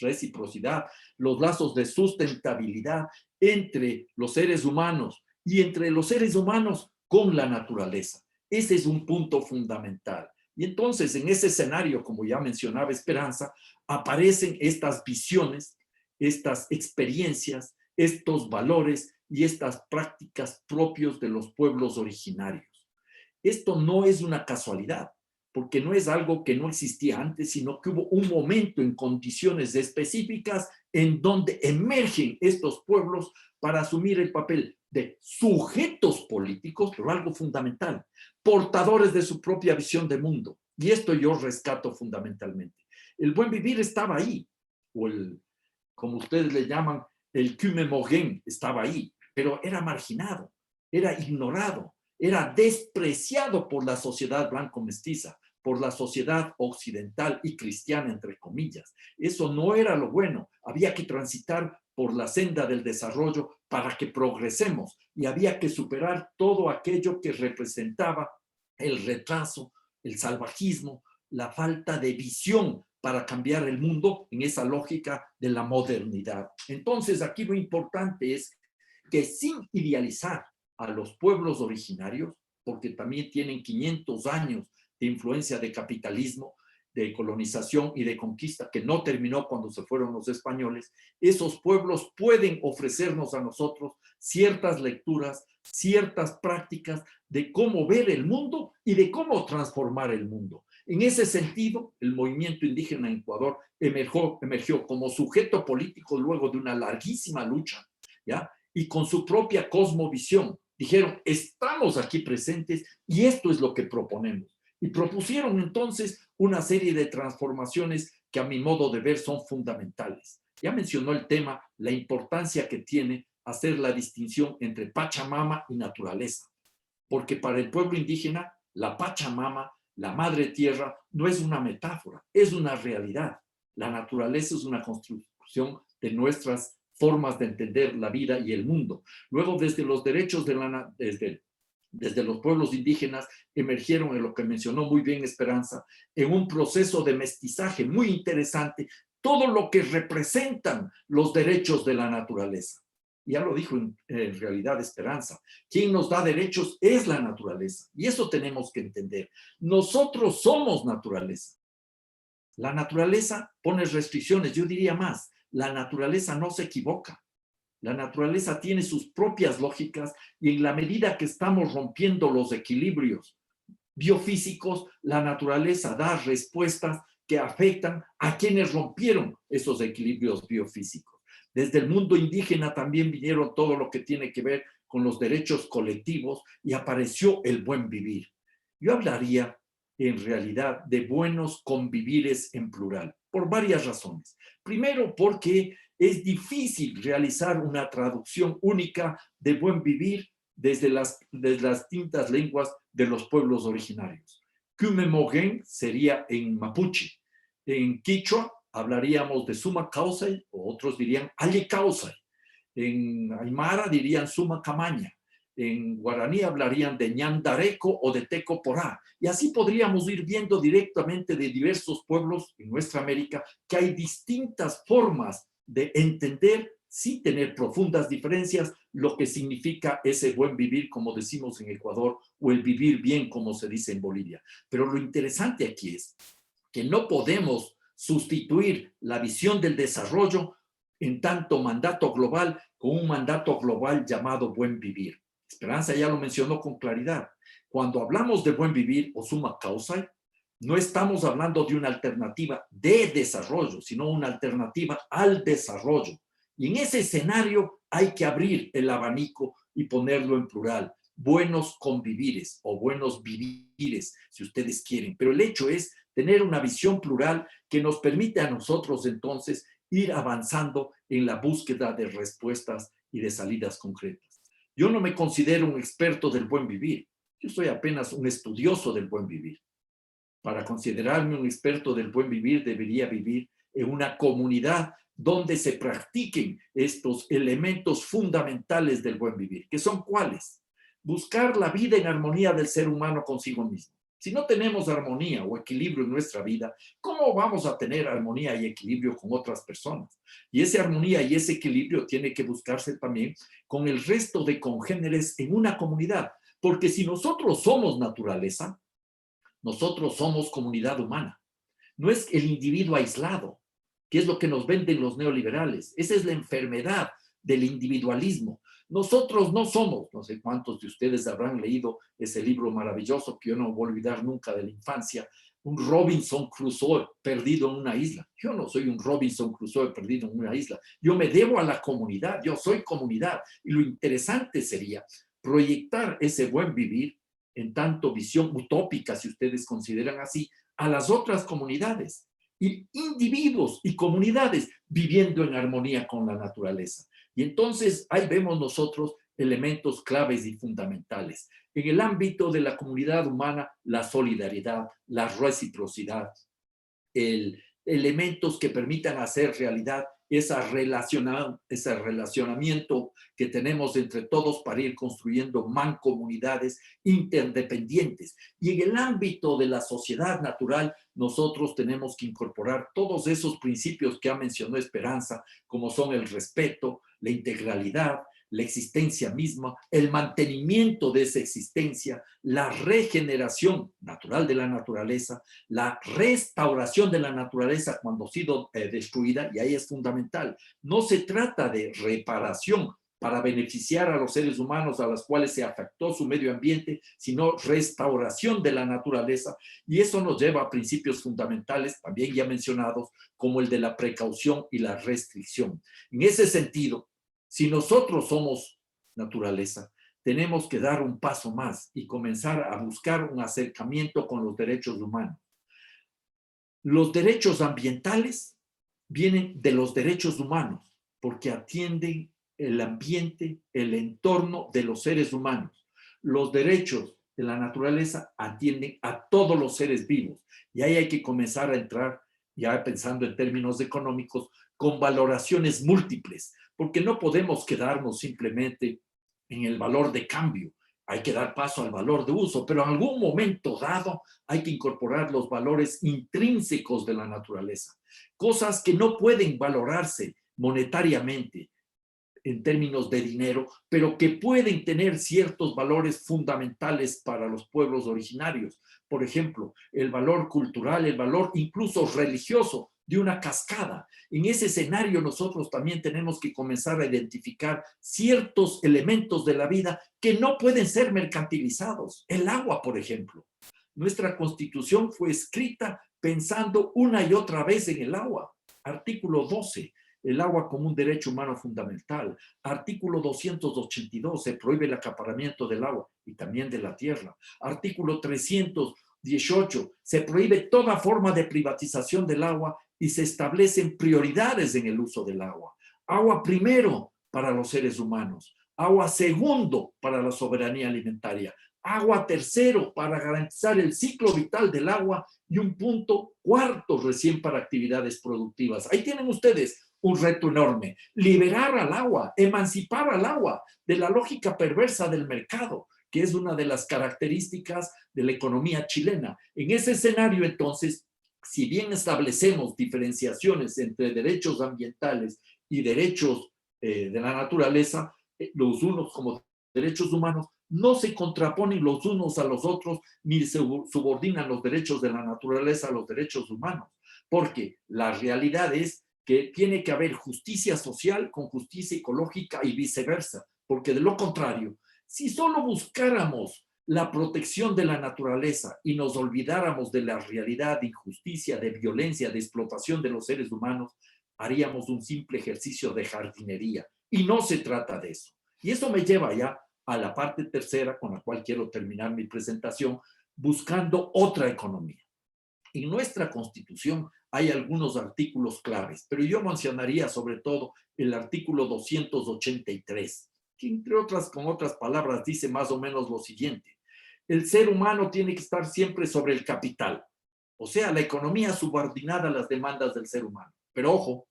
reciprocidad, los lazos de sustentabilidad entre los seres humanos y entre los seres humanos con la naturaleza. Ese es un punto fundamental. Y entonces, en ese escenario, como ya mencionaba Esperanza, aparecen estas visiones, estas experiencias, estos valores y estas prácticas propios de los pueblos originarios. Esto no es una casualidad, porque no es algo que no existía antes, sino que hubo un momento en condiciones específicas en donde emergen estos pueblos para asumir el papel de sujetos políticos, pero algo fundamental, portadores de su propia visión de mundo. Y esto yo rescato fundamentalmente. El buen vivir estaba ahí, o como ustedes le llaman, el Kümemogen estaba ahí, pero era marginado, era ignorado, era despreciado por la sociedad blanco-mestiza, por la sociedad occidental y cristiana, entre comillas. Eso no era lo bueno. Había que transitar por la senda del desarrollo para que progresemos y había que superar todo aquello que representaba el retraso, el salvajismo, la falta de visión para cambiar el mundo en esa lógica de la modernidad. Entonces, aquí lo importante es que sin idealizar a los pueblos originarios, porque también tienen 500 años de influencia de capitalismo, de colonización y de conquista, que no terminó cuando se fueron los españoles, esos pueblos pueden ofrecernos a nosotros ciertas lecturas, ciertas prácticas de cómo ver el mundo y de cómo transformar el mundo. En ese sentido, el movimiento indígena en Ecuador emergió como sujeto político luego de una larguísima lucha, ¿ya? Y con su propia cosmovisión. Dijeron, estamos aquí presentes y esto es lo que proponemos. Y propusieron entonces una serie de transformaciones que a mi modo de ver son fundamentales. Ya mencionó el tema, la importancia que tiene hacer la distinción entre Pachamama y naturaleza. Porque para el pueblo indígena, la Pachamama, la madre tierra, no es una metáfora, es una realidad. La naturaleza es una construcción de nuestras formas de entender la vida y el mundo. Luego, desde los derechos desde los pueblos indígenas, emergieron en lo que mencionó muy bien Esperanza, en un proceso de mestizaje muy interesante, todo lo que representan los derechos de la naturaleza. Ya lo dijo en realidad Esperanza, quien nos da derechos es la naturaleza, y eso tenemos que entender. Nosotros somos naturaleza. La naturaleza pone restricciones, yo diría más, la naturaleza no se equivoca. La naturaleza tiene sus propias lógicas y en la medida que estamos rompiendo los equilibrios biofísicos, la naturaleza da respuestas que afectan a quienes rompieron esos equilibrios biofísicos. Desde el mundo indígena también vinieron todo lo que tiene que ver con los derechos colectivos y apareció el buen vivir. Yo hablaría en realidad de buenos convivires en plural, por varias razones. Primero, porque es difícil realizar una traducción única de buen vivir desde las distintas lenguas de los pueblos originarios. Kümemogen sería en mapuche. En quichua hablaríamos de suma causay, o otros dirían alle causay. En aymara dirían suma camaña. En guaraní hablarían de ñandareco o de teco porá. Y así podríamos ir viendo directamente de diversos pueblos en nuestra América que hay distintas formas de entender, sin tener profundas diferencias, lo que significa ese buen vivir, como decimos en Ecuador, o el vivir bien, como se dice en Bolivia. Pero lo interesante aquí es que no podemos sustituir la visión del desarrollo en tanto mandato global con un mandato global llamado buen vivir. Esperanza ya lo mencionó con claridad. Cuando hablamos de buen vivir o summa causa, no estamos hablando de una alternativa de desarrollo, sino una alternativa al desarrollo. Y en ese escenario hay que abrir el abanico y ponerlo en plural. Buenos convivires o buenos vivires, si ustedes quieren. Pero el hecho es tener una visión plural que nos permite a nosotros entonces ir avanzando en la búsqueda de respuestas y de salidas concretas. Yo no me considero un experto del buen vivir. Yo soy apenas un estudioso del buen vivir. Para considerarme un experto del buen vivir, debería vivir en una comunidad donde se practiquen estos elementos fundamentales del buen vivir, que son ¿cuáles? Buscar la vida en armonía del ser humano consigo mismo. Si no tenemos armonía o equilibrio en nuestra vida, ¿cómo vamos a tener armonía y equilibrio con otras personas? Y esa armonía y ese equilibrio tiene que buscarse también con el resto de congéneres en una comunidad. Porque si nosotros somos naturaleza, nosotros somos comunidad humana. No es el individuo aislado, que es lo que nos venden los neoliberales. Esa es la enfermedad del individualismo. Nosotros no somos, no sé cuántos de ustedes habrán leído ese libro maravilloso que yo no voy a olvidar nunca de la infancia, un Robinson Crusoe perdido en una isla. Yo no soy un Robinson Crusoe perdido en una isla. Yo me debo a la comunidad, yo soy comunidad. Y lo interesante sería proyectar ese buen vivir en tanto visión utópica, si ustedes consideran así, a las otras comunidades. Y individuos y comunidades viviendo en armonía con la naturaleza. Y entonces ahí vemos nosotros elementos claves y fundamentales. En el ámbito de la comunidad humana, la solidaridad, la reciprocidad, elementos que permitan hacer realidad ese relacionamiento que tenemos entre todos para ir construyendo mancomunidades interdependientes. Y en el ámbito de la sociedad natural, nosotros tenemos que incorporar todos esos principios que ha mencionado Esperanza, como son el respeto, la integralidad, la existencia misma, el mantenimiento de esa existencia, la regeneración natural de la naturaleza, la restauración de la naturaleza cuando ha sido destruida, y ahí es fundamental. No se trata de reparación para beneficiar a los seres humanos a los cuales se afectó su medio ambiente, sino restauración de la naturaleza, y eso nos lleva a principios fundamentales, también ya mencionados, como el de la precaución y la restricción. En ese sentido, si nosotros somos naturaleza, tenemos que dar un paso más y comenzar a buscar un acercamiento con los derechos humanos. Los derechos ambientales vienen de los derechos humanos porque atienden el ambiente, el entorno de los seres humanos. Los derechos de la naturaleza atienden a todos los seres vivos. Y ahí hay que comenzar a entrar, ya pensando en términos económicos, con valoraciones múltiples, porque no podemos quedarnos simplemente en el valor de cambio. Hay que dar paso al valor de uso, pero en algún momento dado hay que incorporar los valores intrínsecos de la naturaleza. Cosas que no pueden valorarse monetariamente en términos de dinero, pero que pueden tener ciertos valores fundamentales para los pueblos originarios. Por ejemplo, el valor cultural, el valor incluso religioso de una cascada. En ese escenario nosotros también tenemos que comenzar a identificar ciertos elementos de la vida que no pueden ser mercantilizados. El agua, por ejemplo. Nuestra Constitución fue escrita pensando una y otra vez en el agua. Artículo 12. El agua como un derecho humano fundamental. Artículo 282, se prohíbe el acaparamiento del agua y también de la tierra. Artículo 318, se prohíbe toda forma de privatización del agua y se establecen prioridades en el uso del agua. Agua primero para los seres humanos. Agua segundo para la soberanía alimentaria. Agua tercero para garantizar el ciclo vital del agua y un punto cuarto recién para actividades productivas. Ahí tienen ustedes un reto enorme, liberar al agua, emancipar al agua de la lógica perversa del mercado, que es una de las características de la economía chilena. En ese escenario, entonces, si bien establecemos diferenciaciones entre derechos ambientales y derechos de la naturaleza, los unos como derechos humanos, no se contraponen los unos a los otros ni se subordinan los derechos de la naturaleza a los derechos humanos, porque la realidad es que tiene que haber justicia social con justicia ecológica y viceversa, porque de lo contrario, si solo buscáramos la protección de la naturaleza y nos olvidáramos de la realidad de injusticia, de violencia, de explotación de los seres humanos, haríamos un simple ejercicio de jardinería. Y no se trata de eso. Y eso me lleva ya a la parte tercera con la cual quiero terminar mi presentación, buscando otra economía. En nuestra Constitución hay algunos artículos claves, pero yo mencionaría sobre todo el artículo 283, que entre otras, con otras palabras, dice más o menos lo siguiente. El ser humano tiene que estar siempre sobre el capital, o sea, la economía subordinada a las demandas del ser humano. Pero ojo,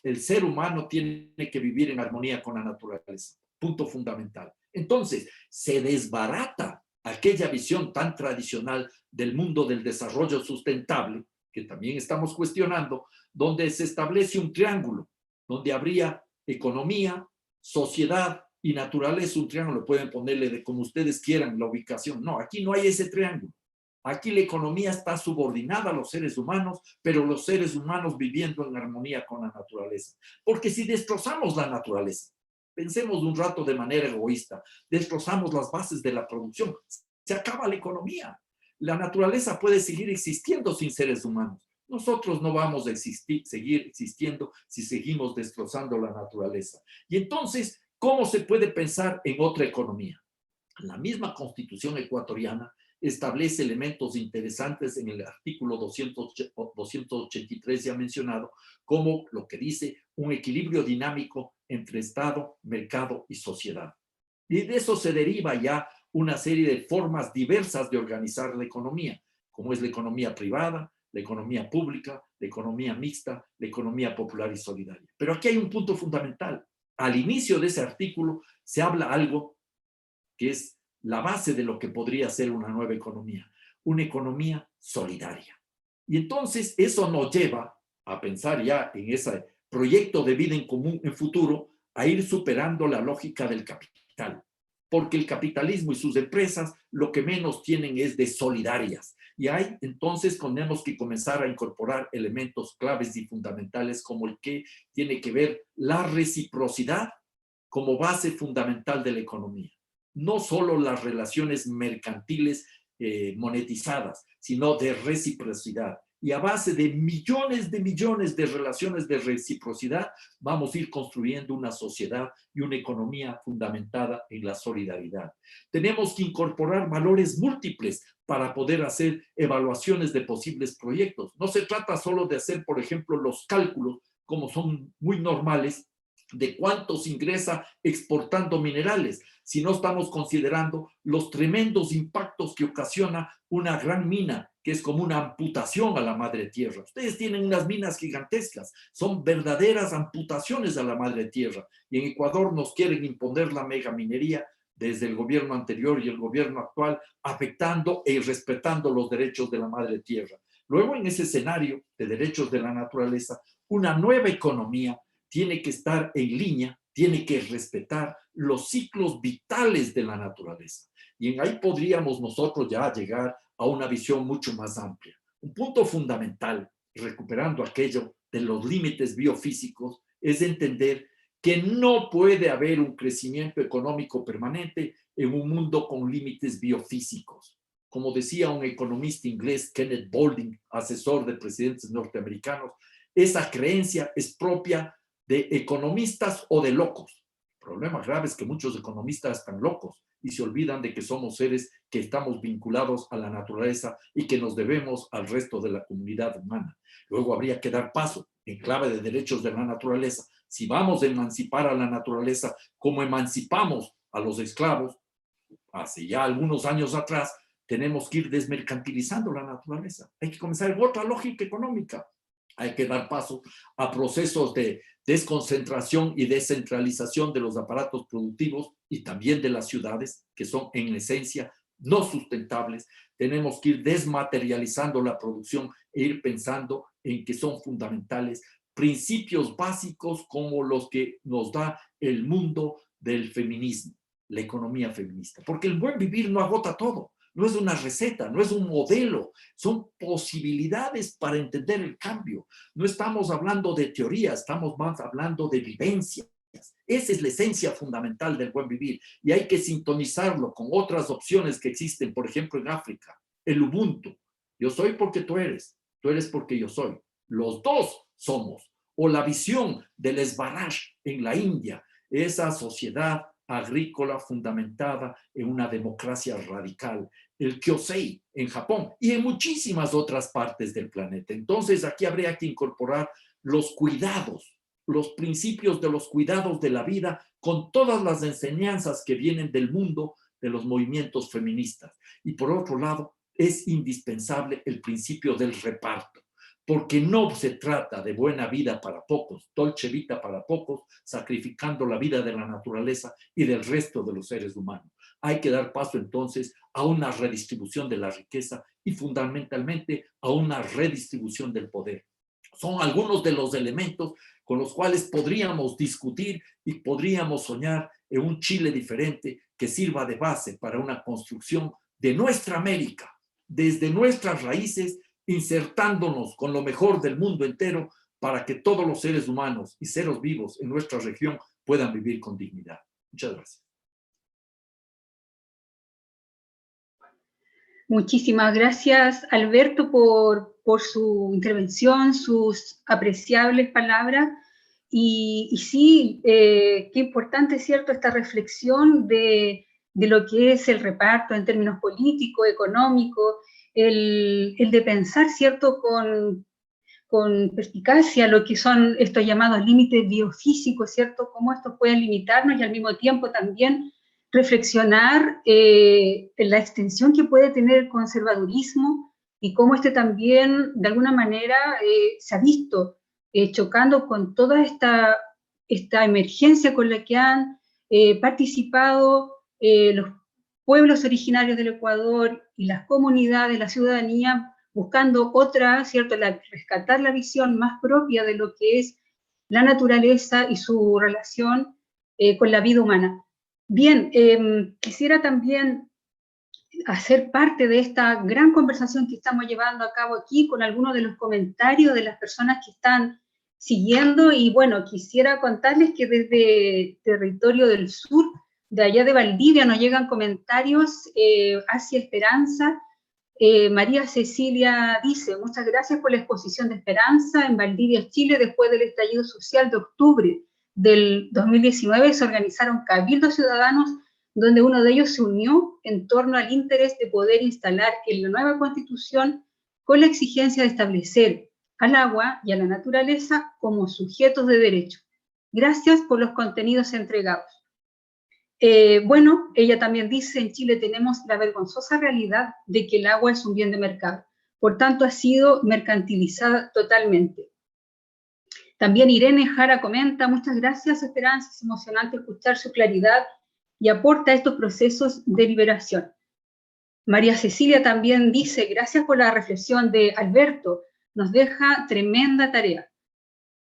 el ser humano tiene que vivir en armonía con la naturaleza. Punto fundamental. Entonces, se desbarata aquella visión tan tradicional del mundo del desarrollo sustentable, que también estamos cuestionando, donde se establece un triángulo, donde habría economía, sociedad y naturaleza, un triángulo, pueden ponerle de como ustedes quieran la ubicación. No, aquí no hay ese triángulo. Aquí la economía está subordinada a los seres humanos, pero los seres humanos viviendo en armonía con la naturaleza. Porque si destrozamos la naturaleza, pensemos un rato de manera egoísta, destrozamos las bases de la producción, se acaba la economía. La naturaleza puede seguir existiendo sin seres humanos. Nosotros no vamos a seguir existiendo si seguimos destrozando la naturaleza. Y entonces, ¿cómo se puede pensar en otra economía? La misma Constitución ecuatoriana establece elementos interesantes en el artículo 283 ya mencionado, como lo que dice un equilibrio dinámico entre Estado, mercado y sociedad. Y de eso se deriva ya una serie de formas diversas de organizar la economía, como es la economía privada, la economía pública, la economía mixta, la economía popular y solidaria. Pero aquí hay un punto fundamental. Al inicio de ese artículo se habla algo que es la base de lo que podría ser una nueva economía, una economía solidaria. Y entonces eso nos lleva a pensar ya en ese proyecto de vida en común en futuro, a ir superando la lógica del capital. Porque el capitalismo y sus empresas lo que menos tienen es de solidarias. Y ahí entonces tenemos que comenzar a incorporar elementos claves y fundamentales como el que tiene que ver la reciprocidad como base fundamental de la economía. No solo las relaciones mercantiles monetizadas, sino de reciprocidad. Y a base de millones de relaciones de reciprocidad, vamos a ir construyendo una sociedad y una economía fundamentada en la solidaridad. Tenemos que incorporar valores múltiples para poder hacer evaluaciones de posibles proyectos. No se trata solo de hacer, por ejemplo, los cálculos, como son muy normales, de cuánto se ingresa exportando minerales, si no estamos considerando los tremendos impactos que ocasiona una gran mina, que es como una amputación a la madre tierra. Ustedes tienen unas minas gigantescas, son verdaderas amputaciones a la madre tierra, y en Ecuador nos quieren imponer la megaminería desde el gobierno anterior y el gobierno actual, afectando e irrespetando los derechos de la madre tierra. Luego, en ese escenario de derechos de la naturaleza, una nueva economía tiene que estar en línea, tiene que respetar los ciclos vitales de la naturaleza. Y en ahí podríamos nosotros ya llegar a una visión mucho más amplia. Un punto fundamental, recuperando aquello de los límites biofísicos, es entender que no puede haber un crecimiento económico permanente en un mundo con límites biofísicos. Como decía un economista inglés, Kenneth Boulding, asesor de presidentes norteamericanos, esa creencia es propia de economistas o de locos. El problema grave es que muchos economistas están locos y se olvidan de que somos seres que estamos vinculados a la naturaleza y que nos debemos al resto de la comunidad humana. Luego habría que dar paso en clave de derechos de la naturaleza. Si vamos a emancipar a la naturaleza como emancipamos a los esclavos, hace ya algunos años atrás, tenemos que ir desmercantilizando la naturaleza. Hay que comenzar en otra lógica económica. Hay que dar paso a procesos de desconcentración y descentralización de los aparatos productivos y también de las ciudades, que son en esencia no sustentables. Tenemos que ir desmaterializando la producción e ir pensando en que son fundamentales principios básicos como los que nos da el mundo del feminismo, la economía feminista. Porque el buen vivir no agota todo. No es una receta, no es un modelo, son posibilidades para entender el cambio. No estamos hablando de teoría, estamos más hablando de vivencias. Esa es la esencia fundamental del buen vivir y hay que sintonizarlo con otras opciones que existen, por ejemplo, en África. El Ubuntu. Yo soy porque tú eres porque yo soy. Los dos somos. o la visión del Swaraj en la India, esa sociedad agrícola fundamentada en una democracia radical, el Kyosei en Japón y en muchísimas otras partes del planeta. Entonces aquí habría que incorporar los cuidados, los principios de los cuidados de la vida con todas las enseñanzas que vienen del mundo de los movimientos feministas. Y por otro lado, es indispensable el principio del reparto, porque no se trata de buena vida para pocos, dolce vita para pocos, sacrificando la vida de la naturaleza y del resto de los seres humanos. Hay que dar paso entonces a una redistribución de la riqueza y fundamentalmente a una redistribución del poder. Son algunos de los elementos con los cuales podríamos discutir y podríamos soñar en un Chile diferente que sirva de base para una construcción de nuestra América, desde nuestras raíces, insertándonos con lo mejor del mundo entero para que todos los seres humanos y seres vivos en nuestra región puedan vivir con dignidad. Muchas gracias. Muchísimas gracias, Alberto, por su intervención, sus apreciables palabras. Y sí, qué importante, ¿cierto?, esta reflexión de lo que es el reparto en términos políticos, económicos, el de pensar, ¿cierto?, con perspicacia lo que son estos llamados límites biofísicos, ¿cierto?, cómo estos pueden limitarnos y al mismo tiempo también reflexionar en la extensión que puede tener el conservadurismo y cómo este también, de alguna manera, se ha visto chocando con toda esta emergencia con la que han participado los pueblos originarios del Ecuador y las comunidades, la ciudadanía, buscando otra, ¿cierto?, rescatar la visión más propia de lo que es la naturaleza y su relación con la vida humana. Bien, quisiera también hacer parte de esta gran conversación que estamos llevando a cabo aquí con algunos de los comentarios de las personas que están siguiendo y bueno, quisiera contarles que desde territorio del sur, de allá de Valdivia, nos llegan comentarios hacia Esperanza. María Cecilia dice, muchas gracias por la exposición de Esperanza en Valdivia, Chile, después del estallido social de octubre del 2019 se organizaron cabildos ciudadanos donde uno de ellos se unió en torno al interés de poder instalar en la nueva constitución con la exigencia de establecer al agua y a la naturaleza como sujetos de derecho. Gracias por los contenidos entregados. Bueno, ella también dice, en Chile tenemos la vergonzosa realidad de que el agua es un bien de mercado, por tanto ha sido mercantilizada totalmente. También Irene Jara comenta, muchas gracias Esperanza, es emocionante escuchar su claridad y aporta a estos procesos de liberación. María Cecilia también dice, gracias por la reflexión de Alberto, nos deja tremenda tarea.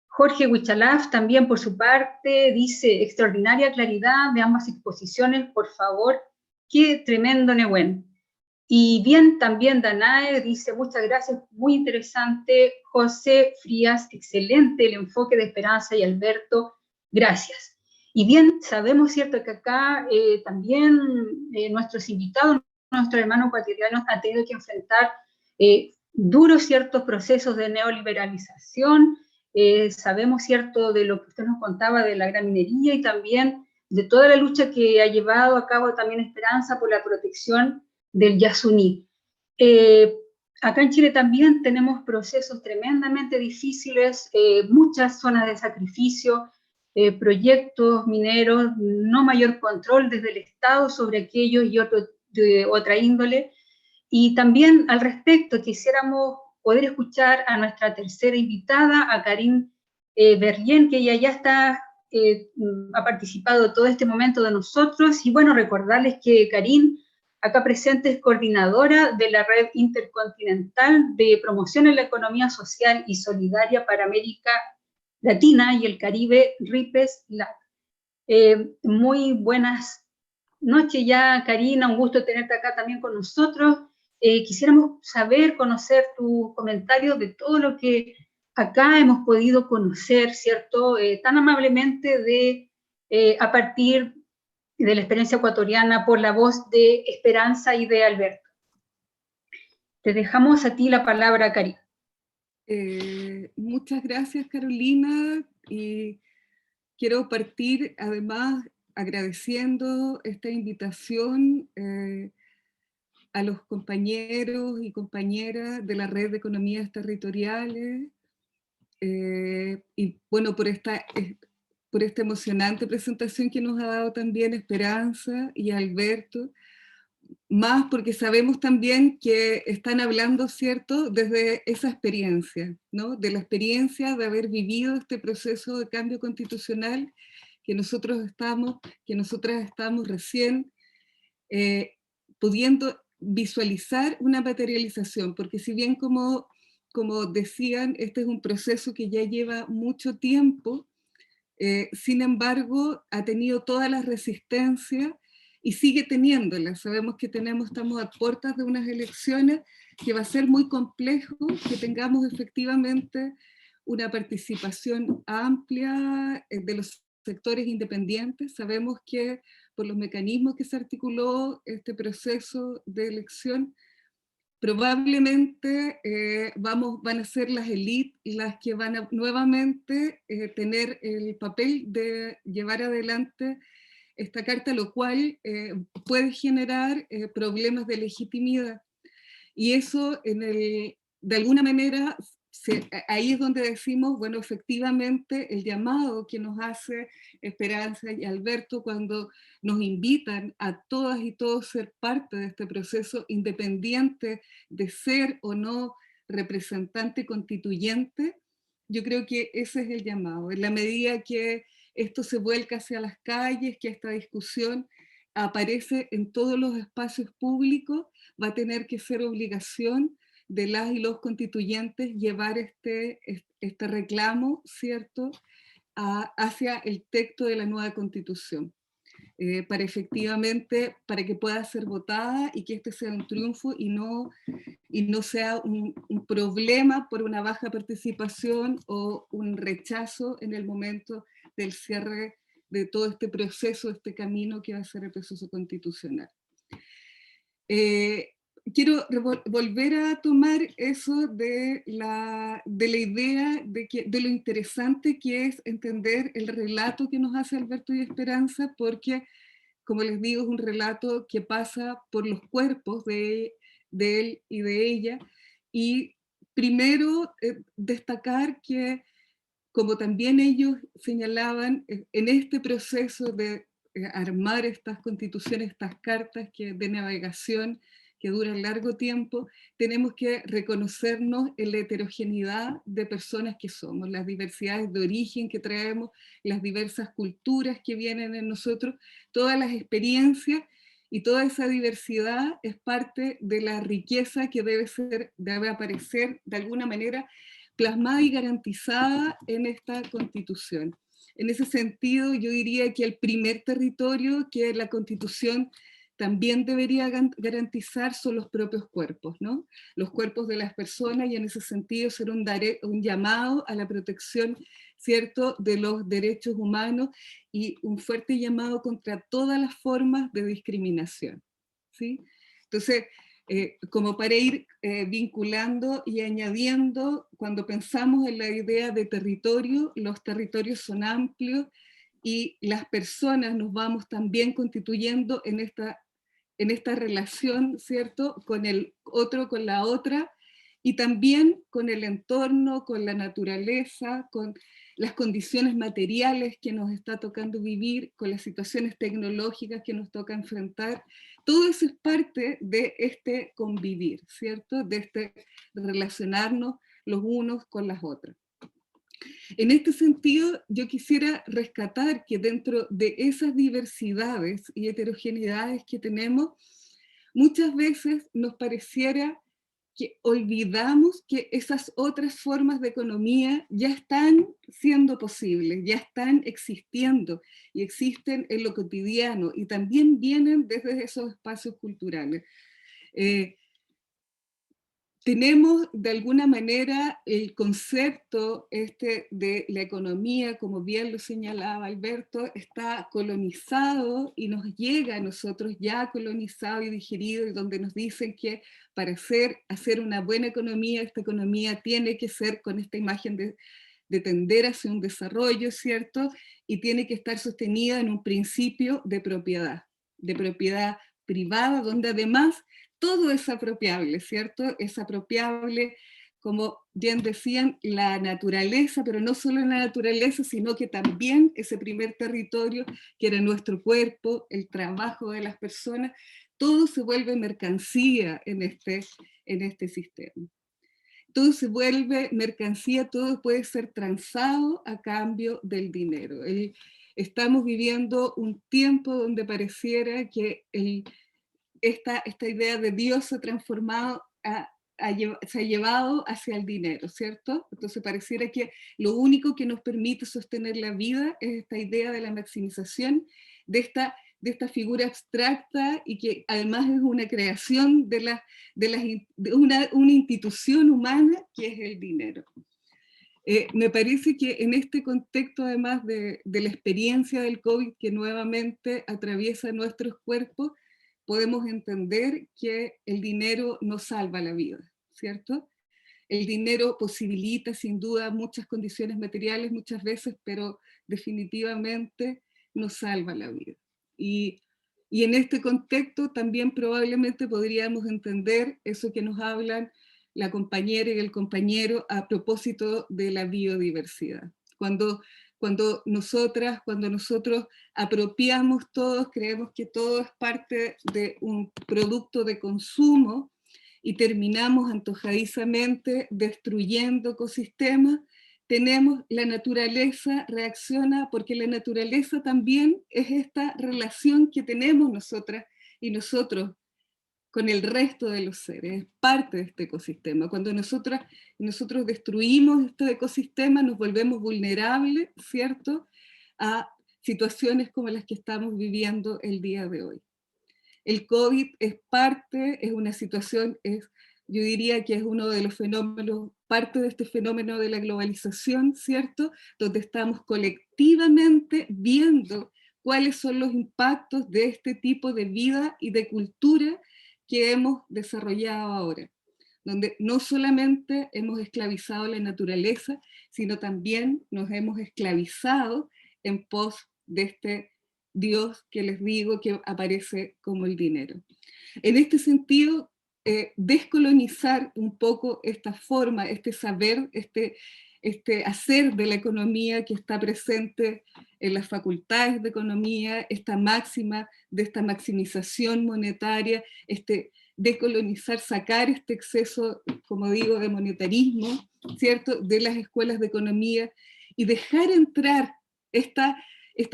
Jorge Huichalaf también por su parte dice, extraordinaria claridad de ambas exposiciones, por favor, qué tremendo Nehuen. Y bien, también Danae dice, muchas gracias, muy interesante. José Frías, excelente el enfoque de Esperanza y Alberto, gracias. Y bien, sabemos, ¿cierto?, que acá también nuestros invitados, nuestros hermanos ecuatorianos han tenido que enfrentar duros ciertos procesos de neoliberalización, sabemos, ¿cierto?, de lo que usted nos contaba de la gran minería y también de toda la lucha que ha llevado a cabo también Esperanza por la protección del Yasuní. Acá en Chile también tenemos procesos tremendamente difíciles, muchas zonas de sacrificio, proyectos mineros, no mayor control desde el Estado sobre aquellos y otros de otra índole. Y también al respecto quisiéramos poder escuchar a nuestra tercera invitada, a Karine Verlien, que ella ya está, ha participado todo este momento de nosotros. Y bueno, recordarles que Karine, acá presente, es coordinadora de la Red Intercontinental de Promoción en la Economía Social y Solidaria para América Latina y el Caribe, RIPES-LAC. Muy buenas noches ya, Karina, un gusto tenerte acá también con nosotros. Quisiéramos saber, conocer tus comentarios de todo lo que acá hemos podido conocer, ¿cierto? Tan amablemente a partir de la experiencia ecuatoriana por la voz de Esperanza y de Alberto. Te dejamos a ti la palabra, Karina. Muchas gracias, Carolina, y quiero partir además agradeciendo esta invitación a los compañeros y compañeras de la Red de Economías Territoriales y bueno, por esta emocionante presentación que nos ha dado también Esperanza y Alberto, más porque sabemos también que están hablando, ¿cierto?, desde esa experiencia, ¿no?, de la experiencia de haber vivido este proceso de cambio constitucional que nosotras estamos recién pudiendo visualizar una materialización, porque si bien como decían, este es un proceso que ya lleva mucho tiempo, sin embargo, ha tenido todas las resistencias y sigue teniéndolas. Sabemos que estamos a puertas de unas elecciones que va a ser muy complejo que tengamos efectivamente una participación amplia de los sectores independientes. Sabemos que por los mecanismos que se articuló este proceso de elección, probablemente van a ser las élites las que van a nuevamente tener el papel de llevar adelante esta carta, lo cual puede generar problemas de legitimidad. Y eso, de alguna manera, ahí es donde decimos, bueno, efectivamente, el llamado que nos hace Esperanza y Alberto cuando nos invitan a todas y todos ser parte de este proceso, independiente de ser o no representante constituyente, yo creo que ese es el llamado. En la medida que esto se vuelca hacia las calles, que esta discusión aparece en todos los espacios públicos, va a tener que ser obligación de las y los constituyentes llevar este reclamo, ¿cierto?, hacia el texto de la nueva Constitución, para que pueda ser votada y que este sea un triunfo y no sea un problema por una baja participación o un rechazo en el momento del cierre de todo este proceso, este camino que va a ser el proceso constitucional. Quiero volver a tomar eso de la idea de lo interesante que es entender el relato que nos hace Alberto y Esperanza, porque, como les digo, es un relato que pasa por los cuerpos de él y de ella, y primero destacar que, como también ellos señalaban, en este proceso de armar estas constituciones, estas cartas de navegación que duran largo tiempo, tenemos que reconocernos en la heterogeneidad de personas que somos, las diversidades de origen que traemos, las diversas culturas que vienen en nosotros, todas las experiencias, y toda esa diversidad es parte de la riqueza que debe aparecer de alguna manera plasmada y garantizada en esta Constitución. En ese sentido, yo diría que el primer territorio que la Constitución también debería garantizar son los propios cuerpos, ¿no? Los cuerpos de las personas, y en ese sentido ser un llamado a la protección, ¿cierto?, de los derechos humanos y un fuerte llamado contra todas las formas de discriminación, ¿sí? Entonces, como para ir vinculando y añadiendo, cuando pensamos en la idea de territorio, los territorios son amplios y las personas nos vamos también constituyendo en esta relación, ¿cierto?, con el otro, con la otra, y también con el entorno, con la naturaleza, con las condiciones materiales que nos está tocando vivir, con las situaciones tecnológicas que nos toca enfrentar. Todo eso es parte de este convivir, ¿cierto?, de este relacionarnos los unos con las otras. En este sentido, yo quisiera rescatar que dentro de esas diversidades y heterogeneidades que tenemos, muchas veces nos pareciera que olvidamos que esas otras formas de economía ya están siendo posibles, ya están existiendo y existen en lo cotidiano y también vienen desde esos espacios culturales. tenemos de alguna manera el concepto de la economía, como bien lo señalaba Alberto, está colonizado y nos llega a nosotros ya colonizado y digerido, y donde nos dicen que para hacer una buena economía, esta economía tiene que ser con esta imagen de tender hacia un desarrollo, ¿cierto? Y tiene que estar sostenida en un principio de propiedad privada, donde además todo es apropiable, ¿cierto? Es apropiable, como bien decían, la naturaleza, pero no solo la naturaleza, sino que también ese primer territorio que era nuestro cuerpo, el trabajo de las personas, todo se vuelve mercancía en este sistema. Todo se vuelve mercancía, todo puede ser transado a cambio del dinero. Estamos viviendo un tiempo donde pareciera que esta idea de Dios se ha transformado, se ha llevado hacia el dinero, ¿cierto? Entonces pareciera que lo único que nos permite sostener la vida es esta idea de la maximización de esta figura abstracta, y que además es una creación de una institución humana que es el dinero. Me parece que en este contexto, además de la experiencia del COVID que nuevamente atraviesa nuestros cuerpos, podemos entender que el dinero no salva la vida, ¿cierto? El dinero posibilita sin duda muchas condiciones materiales muchas veces, pero definitivamente no salva la vida. Y en este contexto también probablemente podríamos entender eso que nos hablan la compañera y el compañero a propósito de la biodiversidad. Cuando nosotros apropiamos todos, creemos que todo es parte de un producto de consumo y terminamos antojadizamente destruyendo ecosistemas, tenemos la naturaleza reacciona, porque la naturaleza también es esta relación que tenemos nosotras y nosotros con el resto de los seres, es parte de este ecosistema. Cuando nosotros destruimos este ecosistema, nos volvemos vulnerables, ¿cierto?, a situaciones como las que estamos viviendo el día de hoy. El COVID es una situación, yo diría que es uno de los fenómenos, parte de este fenómeno de la globalización, ¿cierto?, donde estamos colectivamente viendo cuáles son los impactos de este tipo de vida y de cultura que hemos desarrollado ahora, donde no solamente hemos esclavizado la naturaleza, sino también nos hemos esclavizado en pos de este Dios que les digo que aparece como el dinero. En este sentido, descolonizar un poco esta forma, este saber, este hacer de la economía que está presente en las facultades de economía, esta máxima de esta maximización monetaria, decolonizar, sacar este exceso, como digo, de monetarismo, ¿cierto?, de las escuelas de economía, y dejar entrar esta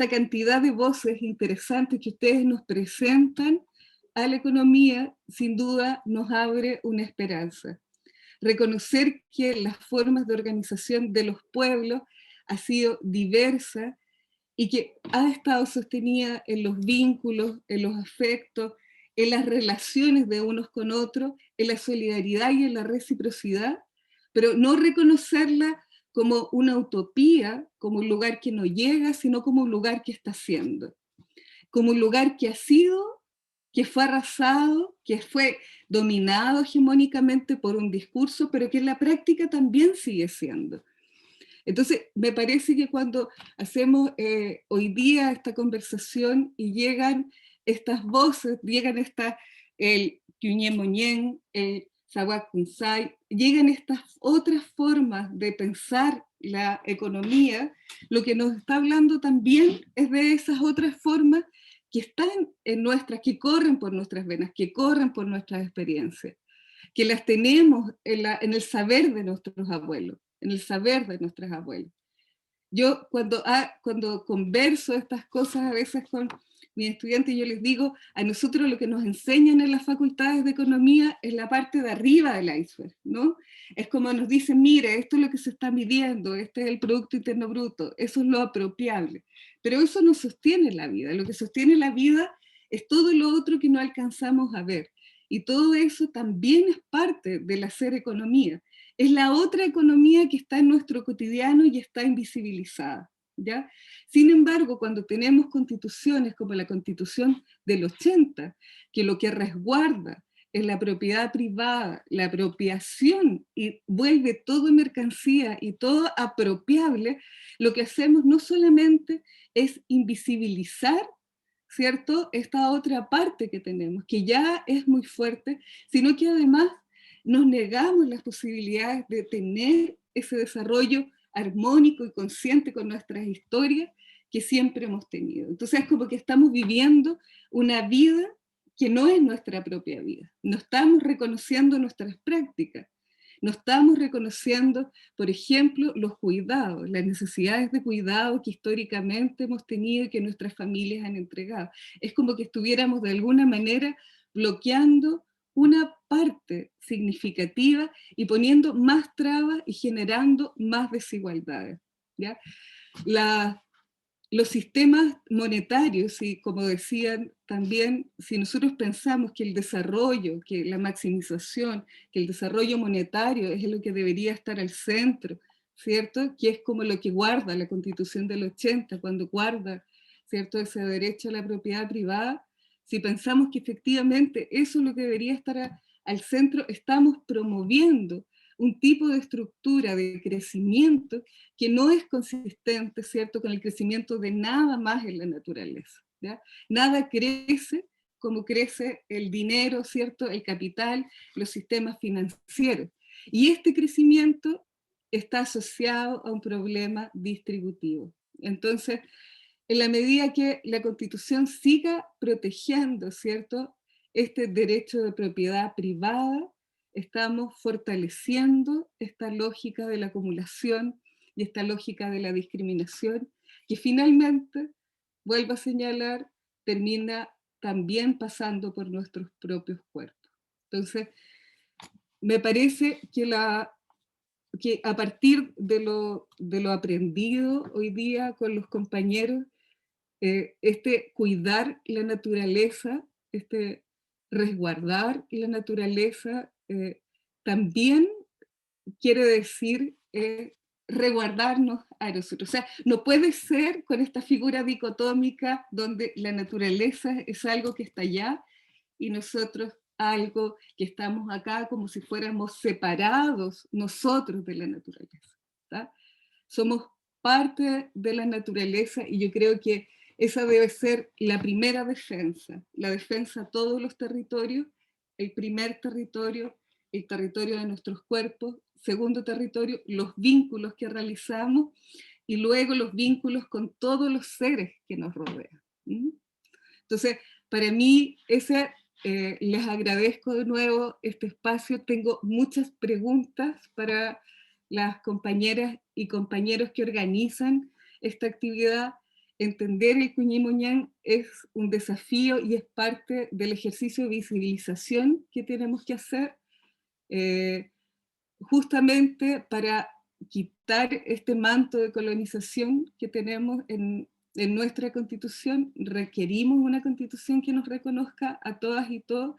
cantidad de voces interesantes que ustedes nos presentan a la economía, sin duda nos abre una esperanza. Reconocer que las formas de organización de los pueblos ha sido diversa y que ha estado sostenida en los vínculos, en los afectos, en las relaciones de unos con otros, en la solidaridad y en la reciprocidad, pero no reconocerla como una utopía, como un lugar que no llega, sino como un lugar que está siendo, como un lugar que ha sido, que fue arrasado, que fue dominado hegemónicamente por un discurso, pero que en la práctica también sigue siendo. Entonces, me parece que cuando hacemos hoy día esta conversación y llegan estas voces, el Kyuñe-Moñén, el Sawak-Kunsai, llegan estas otras formas de pensar la economía, lo que nos está hablando también es de esas otras formas que están en nuestras, que corren por nuestras venas, que corren por nuestras experiencias, que las tenemos en el saber de nuestros abuelos, en el saber de nuestros abuelos. Yo cuando converso estas cosas a veces con mis estudiantes, yo les digo, a nosotros lo que nos enseñan en las facultades de economía es la parte de arriba del iceberg, ¿no? Es como nos dicen, mire, esto es lo que se está midiendo, este es el Producto Interno Bruto, eso es lo apropiable. Pero eso no sostiene la vida, lo que sostiene la vida es todo lo otro que no alcanzamos a ver. Y todo eso también es parte del hacer economía. Es la otra economía que está en nuestro cotidiano y está invisibilizada, ¿ya? Sin embargo, cuando tenemos constituciones como la Constitución del 80, que lo que resguarda es la propiedad privada, la apropiación, y vuelve todo mercancía y todo apropiable, lo que hacemos no solamente es invisibilizar, ¿cierto?, esta otra parte que tenemos, que ya es muy fuerte, sino que además nos negamos las posibilidades de tener ese desarrollo armónico y consciente con nuestras historias que siempre hemos tenido. Entonces es como que estamos viviendo una vida que no es nuestra propia vida. No estamos reconociendo nuestras prácticas. No estamos reconociendo, por ejemplo, los cuidados, las necesidades de cuidado que históricamente hemos tenido y que nuestras familias han entregado. Es como que estuviéramos de alguna manera bloqueando una parte significativa y poniendo más trabas y generando más desigualdades, ¿ya? Los sistemas monetarios, y como decían también, si nosotros pensamos que el desarrollo, que la maximización, que el desarrollo monetario es lo que debería estar al centro, ¿cierto? Que es como lo que guarda la Constitución del 80, cuando guarda, ¿cierto?, ese derecho a la propiedad privada. Si pensamos que efectivamente eso es lo que debería estar al centro, estamos promoviendo un tipo de estructura de crecimiento que no es consistente, ¿cierto?, con el crecimiento de nada más en la naturaleza, ¿ya? Nada crece como crece el dinero, ¿cierto?, el capital, los sistemas financieros. Y este crecimiento está asociado a un problema distributivo. Entonces, en la medida que la Constitución siga protegiendo, ¿cierto?, este derecho de propiedad privada, estamos fortaleciendo esta lógica de la acumulación y esta lógica de la discriminación, que finalmente, vuelvo a señalar, termina también pasando por nuestros propios cuerpos. Entonces, me parece que a partir de lo aprendido hoy día con los compañeros, este cuidar la naturaleza, este resguardar la naturaleza, también quiere decir resguardarnos a nosotros. O sea, no puede ser con esta figura dicotómica donde la naturaleza es algo que está allá y nosotros algo que estamos acá como si fuéramos separados nosotros de la naturaleza, ¿tá? Somos parte de la naturaleza y yo creo que esa debe ser la primera defensa, la defensa a todos los territorios, el primer territorio, el territorio de nuestros cuerpos, segundo territorio, los vínculos que realizamos y luego los vínculos con todos los seres que nos rodean. Entonces, para mí, les agradezco de nuevo este espacio. Tengo muchas preguntas para las compañeras y compañeros que organizan esta actividad. Entender el Cuñimo-Ñan es un desafío y es parte del ejercicio de visibilización que tenemos que hacer, justamente para quitar este manto de colonización que tenemos en nuestra Constitución. Requerimos una Constitución que nos reconozca a todas y todos,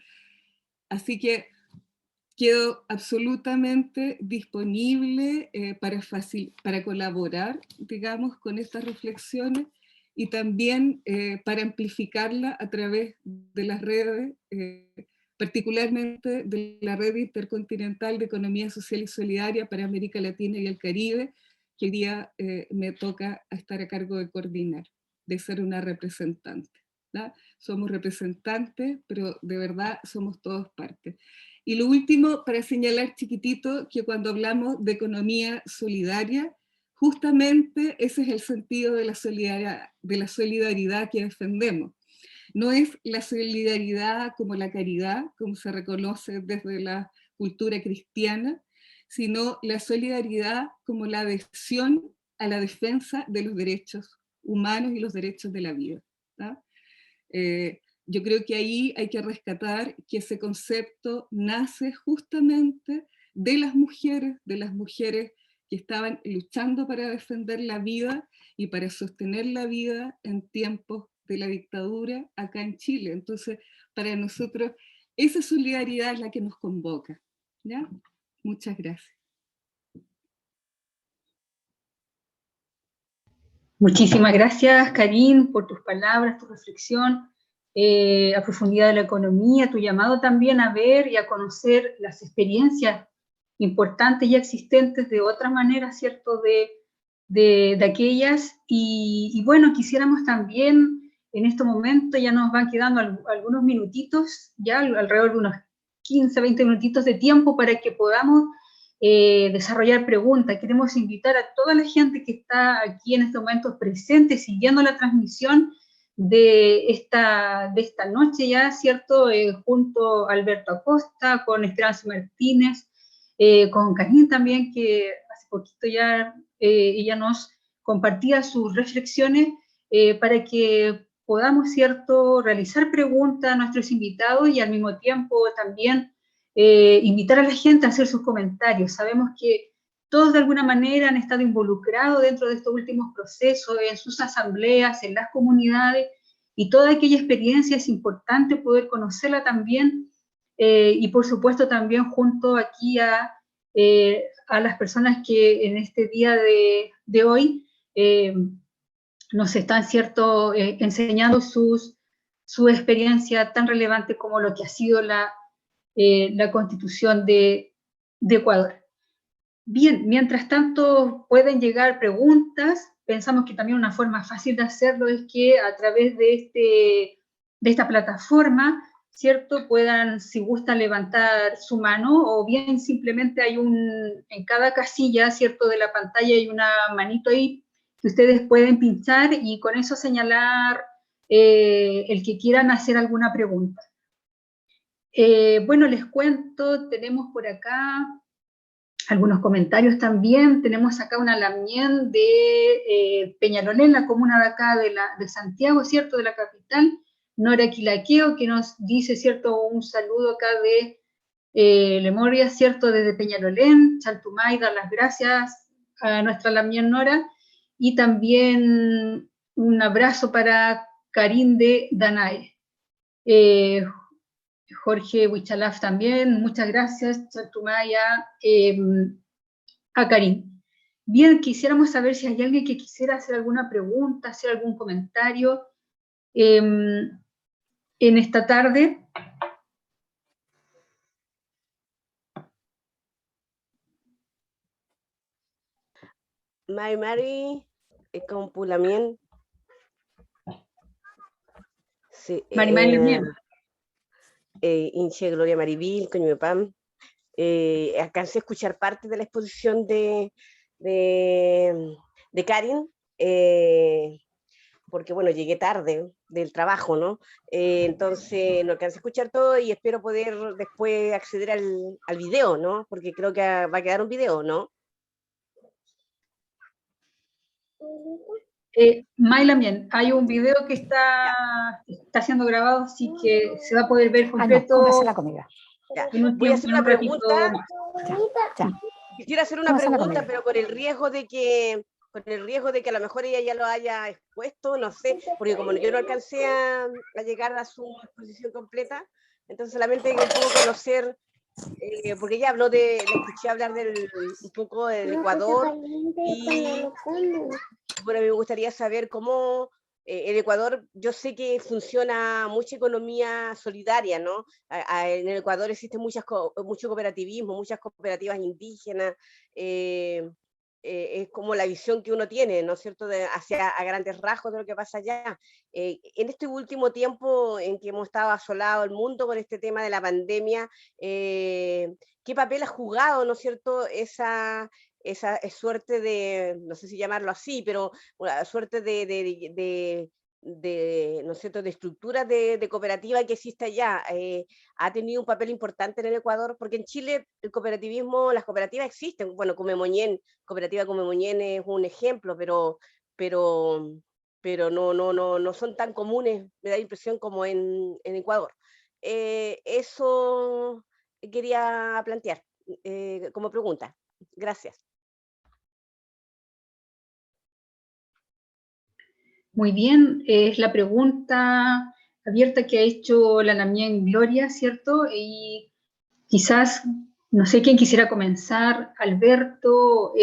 así que quedo absolutamente disponible para colaborar, digamos, con estas reflexiones y también para amplificarla a través de las redes, particularmente de la Red Intercontinental de Economía Social y Solidaria para América Latina y el Caribe, que hoy día me toca estar a cargo de coordinar, de ser una representante, ¿no? Somos representantes, pero de verdad somos todos parte. Y lo último, para señalar chiquitito, que cuando hablamos de economía solidaria, justamente ese es el sentido de la solidaridad que defendemos. No es la solidaridad como la caridad, como se reconoce desde la cultura cristiana, sino la solidaridad como la adhesión a la defensa de los derechos humanos y los derechos de la vida, ¿tá? Yo creo que ahí hay que rescatar que ese concepto nace justamente de las mujeres que estaban luchando para defender la vida y para sostener la vida en tiempos de la dictadura acá en Chile. Entonces, para nosotros esa solidaridad es la que nos convoca. ¿Ya? Muchas gracias. Muchísimas gracias, Karin, por tus palabras, tu reflexión a profundidad de la economía, tu llamado también a ver y a conocer las experiencias importantes y existentes de otra manera, ¿cierto?, de aquellas. Y bueno, quisiéramos también, en este momento ya nos van quedando algunos minutitos, ya alrededor de unos 15, 20 minutitos de tiempo para que podamos desarrollar preguntas. Queremos invitar a toda la gente que está aquí en estos momentos presente, siguiendo la transmisión de esta noche ya, ¿cierto? Junto a Alberto Acosta, con Esperanza Martínez, con Karin también, que hace poquito ya ella nos compartía sus reflexiones para que podamos, ¿cierto?, realizar preguntas a nuestros invitados y al mismo tiempo también invitar a la gente a hacer sus comentarios. Sabemos que todos de alguna manera han estado involucrados dentro de estos últimos procesos, en sus asambleas, en las comunidades, y toda aquella experiencia es importante poder conocerla también, y por supuesto también junto aquí a las personas que en este día de hoy nos están, ¿cierto?, enseñando su experiencia tan relevante como lo que ha sido la Constitución de Ecuador. Bien, mientras tanto pueden llegar preguntas. Pensamos que también una forma fácil de hacerlo es que a través de esta plataforma, ¿cierto?, puedan, si gustan, levantar su mano, o bien simplemente hay en cada casilla, ¿cierto?, de la pantalla hay una manito ahí que ustedes pueden pinchar y con eso señalar el que quieran hacer alguna pregunta. Bueno, les cuento, tenemos por acá algunos comentarios también. Tenemos acá una lamien de Peñalolén, la comuna de acá de Santiago, ¿cierto?, de la capital, Nora Quilaqueo, que nos dice, ¿cierto?, un saludo acá de Lemoria, ¿cierto?, desde Peñalolén. Chaltumay, dar las gracias a nuestra lamien Nora, y también un abrazo para Karin de Danae. Jorge Huichalaf también, muchas gracias, Chaltumaya, a Karin. Bien, quisiéramos saber si hay alguien que quisiera hacer alguna pregunta, hacer algún comentario en esta tarde. Mari, con Pulamien. Sí, Mari, Inche Gloria Marivil, Coñumepam. Alcancé a escuchar parte de la exposición de Karin, porque bueno, llegué tarde del trabajo, ¿no? Entonces no alcancé a escuchar todo y espero poder después acceder al video, ¿no? Porque creo que va a quedar un video, ¿no? Maylamien, hay un video que está siendo grabado, así que se va a poder ver completo. ¿Cómo hacer la comida? Ya. En Voy a hacer una pregunta. Ya. Quisiera hacer una pregunta, pero con el riesgo de que a lo mejor ella ya lo haya expuesto, no sé, porque como yo no alcancé a llegar a su exposición completa, entonces solamente un poco conocer, porque ella habló le escuché hablar un poco del Ecuador, y bueno, me gustaría saber cómo el Ecuador, yo sé que funciona mucha economía solidaria, ¿no? En el Ecuador existe mucho cooperativismo, muchas cooperativas indígenas, es como la visión que uno tiene, ¿no es cierto?, a grandes rasgos de lo que pasa allá. En este último tiempo en que hemos estado asolados el mundo con este tema de la pandemia, ¿qué papel ha jugado, ¿no es cierto?, esa suerte de, no sé si llamarlo así, pero una suerte de ¿no es cierto?, de estructuras de cooperativa que existe allá, ha tenido un papel importante en el Ecuador, porque en Chile el cooperativismo, las cooperativas existen, bueno, Cooperativa Comemoñén es un ejemplo, pero no son tan comunes, me da la impresión, como en Ecuador. Eso quería plantear como pregunta. Gracias. Muy bien, es la pregunta abierta que ha hecho la Namien Gloria, ¿cierto? Y quizás, no sé quién quisiera comenzar, Alberto.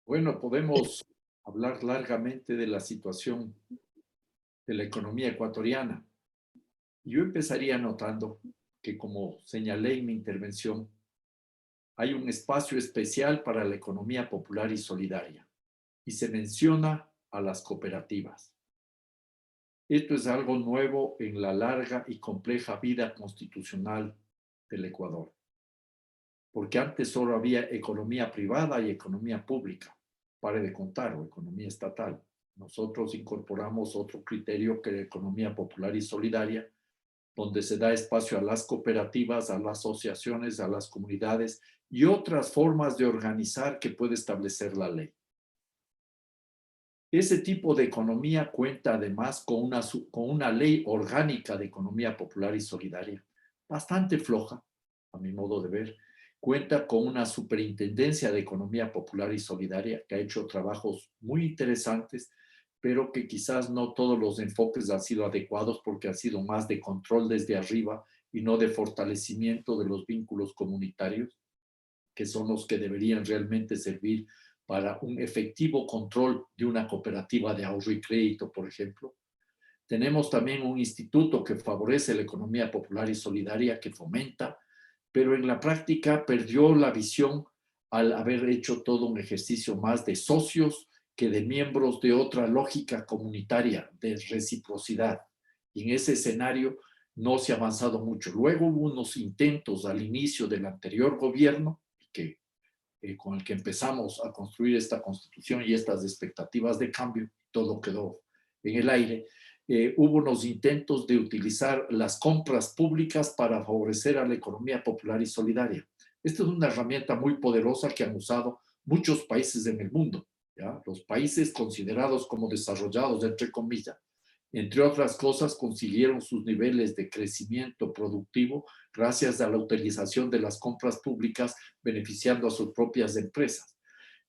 Bueno, podemos hablar largamente de la situación de la economía ecuatoriana. Yo empezaría notando que, como señalé en mi intervención, hay un espacio especial para la economía popular y solidaria, y se menciona a las cooperativas. Esto es algo nuevo en la larga y compleja vida constitucional del Ecuador, porque antes solo había economía privada y economía pública, pare de contar, o economía estatal. Nosotros incorporamos otro criterio que es la economía popular y solidaria, donde se da espacio a las cooperativas, a las asociaciones, a las comunidades y otras formas de organizar que puede establecer la ley. Ese tipo de economía cuenta además con una ley orgánica de economía popular y solidaria, bastante floja, a mi modo de ver. Cuenta con una superintendencia de economía popular y solidaria que ha hecho trabajos muy interesantes, pero que quizás no todos los enfoques han sido adecuados porque ha sido más de control desde arriba y no de fortalecimiento de los vínculos comunitarios, que son los que deberían realmente servir para un efectivo control de una cooperativa de ahorro y crédito, por ejemplo. Tenemos también un instituto que favorece la economía popular y solidaria, que fomenta, pero en la práctica perdió la visión al haber hecho todo un ejercicio más de socios que de miembros de otra lógica comunitaria, de reciprocidad. Y en ese escenario no se ha avanzado mucho. Luego hubo unos intentos al inicio del anterior gobierno, con el que empezamos a construir esta constitución y estas expectativas de cambio, todo quedó en el aire. Hubo unos intentos de utilizar las compras públicas para favorecer a la economía popular y solidaria. Esta es una herramienta muy poderosa que han usado muchos países en el mundo, ¿ya? Los países considerados como desarrollados, entre comillas, entre otras cosas, consiguieron sus niveles de crecimiento productivo gracias a la utilización de las compras públicas, beneficiando a sus propias empresas.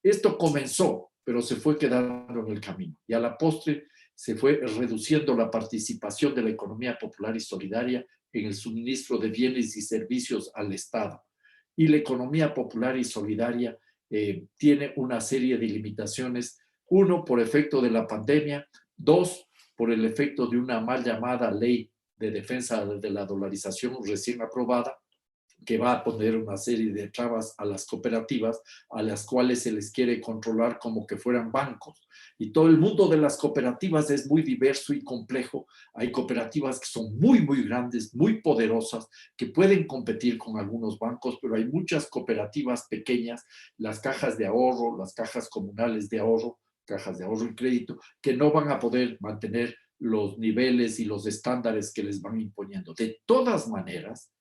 Esto comenzó, pero se fue quedando en el camino. Y a la postre se fue reduciendo la participación de la economía popular y solidaria en el suministro de bienes y servicios al Estado. Y la economía popular y solidaria tiene una serie de limitaciones. Uno, por efecto de la pandemia. Dos, por el efecto de una mal llamada ley de defensa de la dolarización recién aprobada, que va a poner una serie de trabas a las cooperativas, a las cuales se les quiere controlar como que fueran bancos. Y todo el mundo de las cooperativas es muy diverso y complejo. Hay cooperativas que son muy, muy grandes, muy poderosas, que pueden competir con algunos bancos, pero hay muchas cooperativas pequeñas, las cajas de ahorro, las cajas comunales de ahorro, cajas de ahorro y crédito, que no van a poder mantener los niveles y los estándares que les van imponiendo. De todas maneras,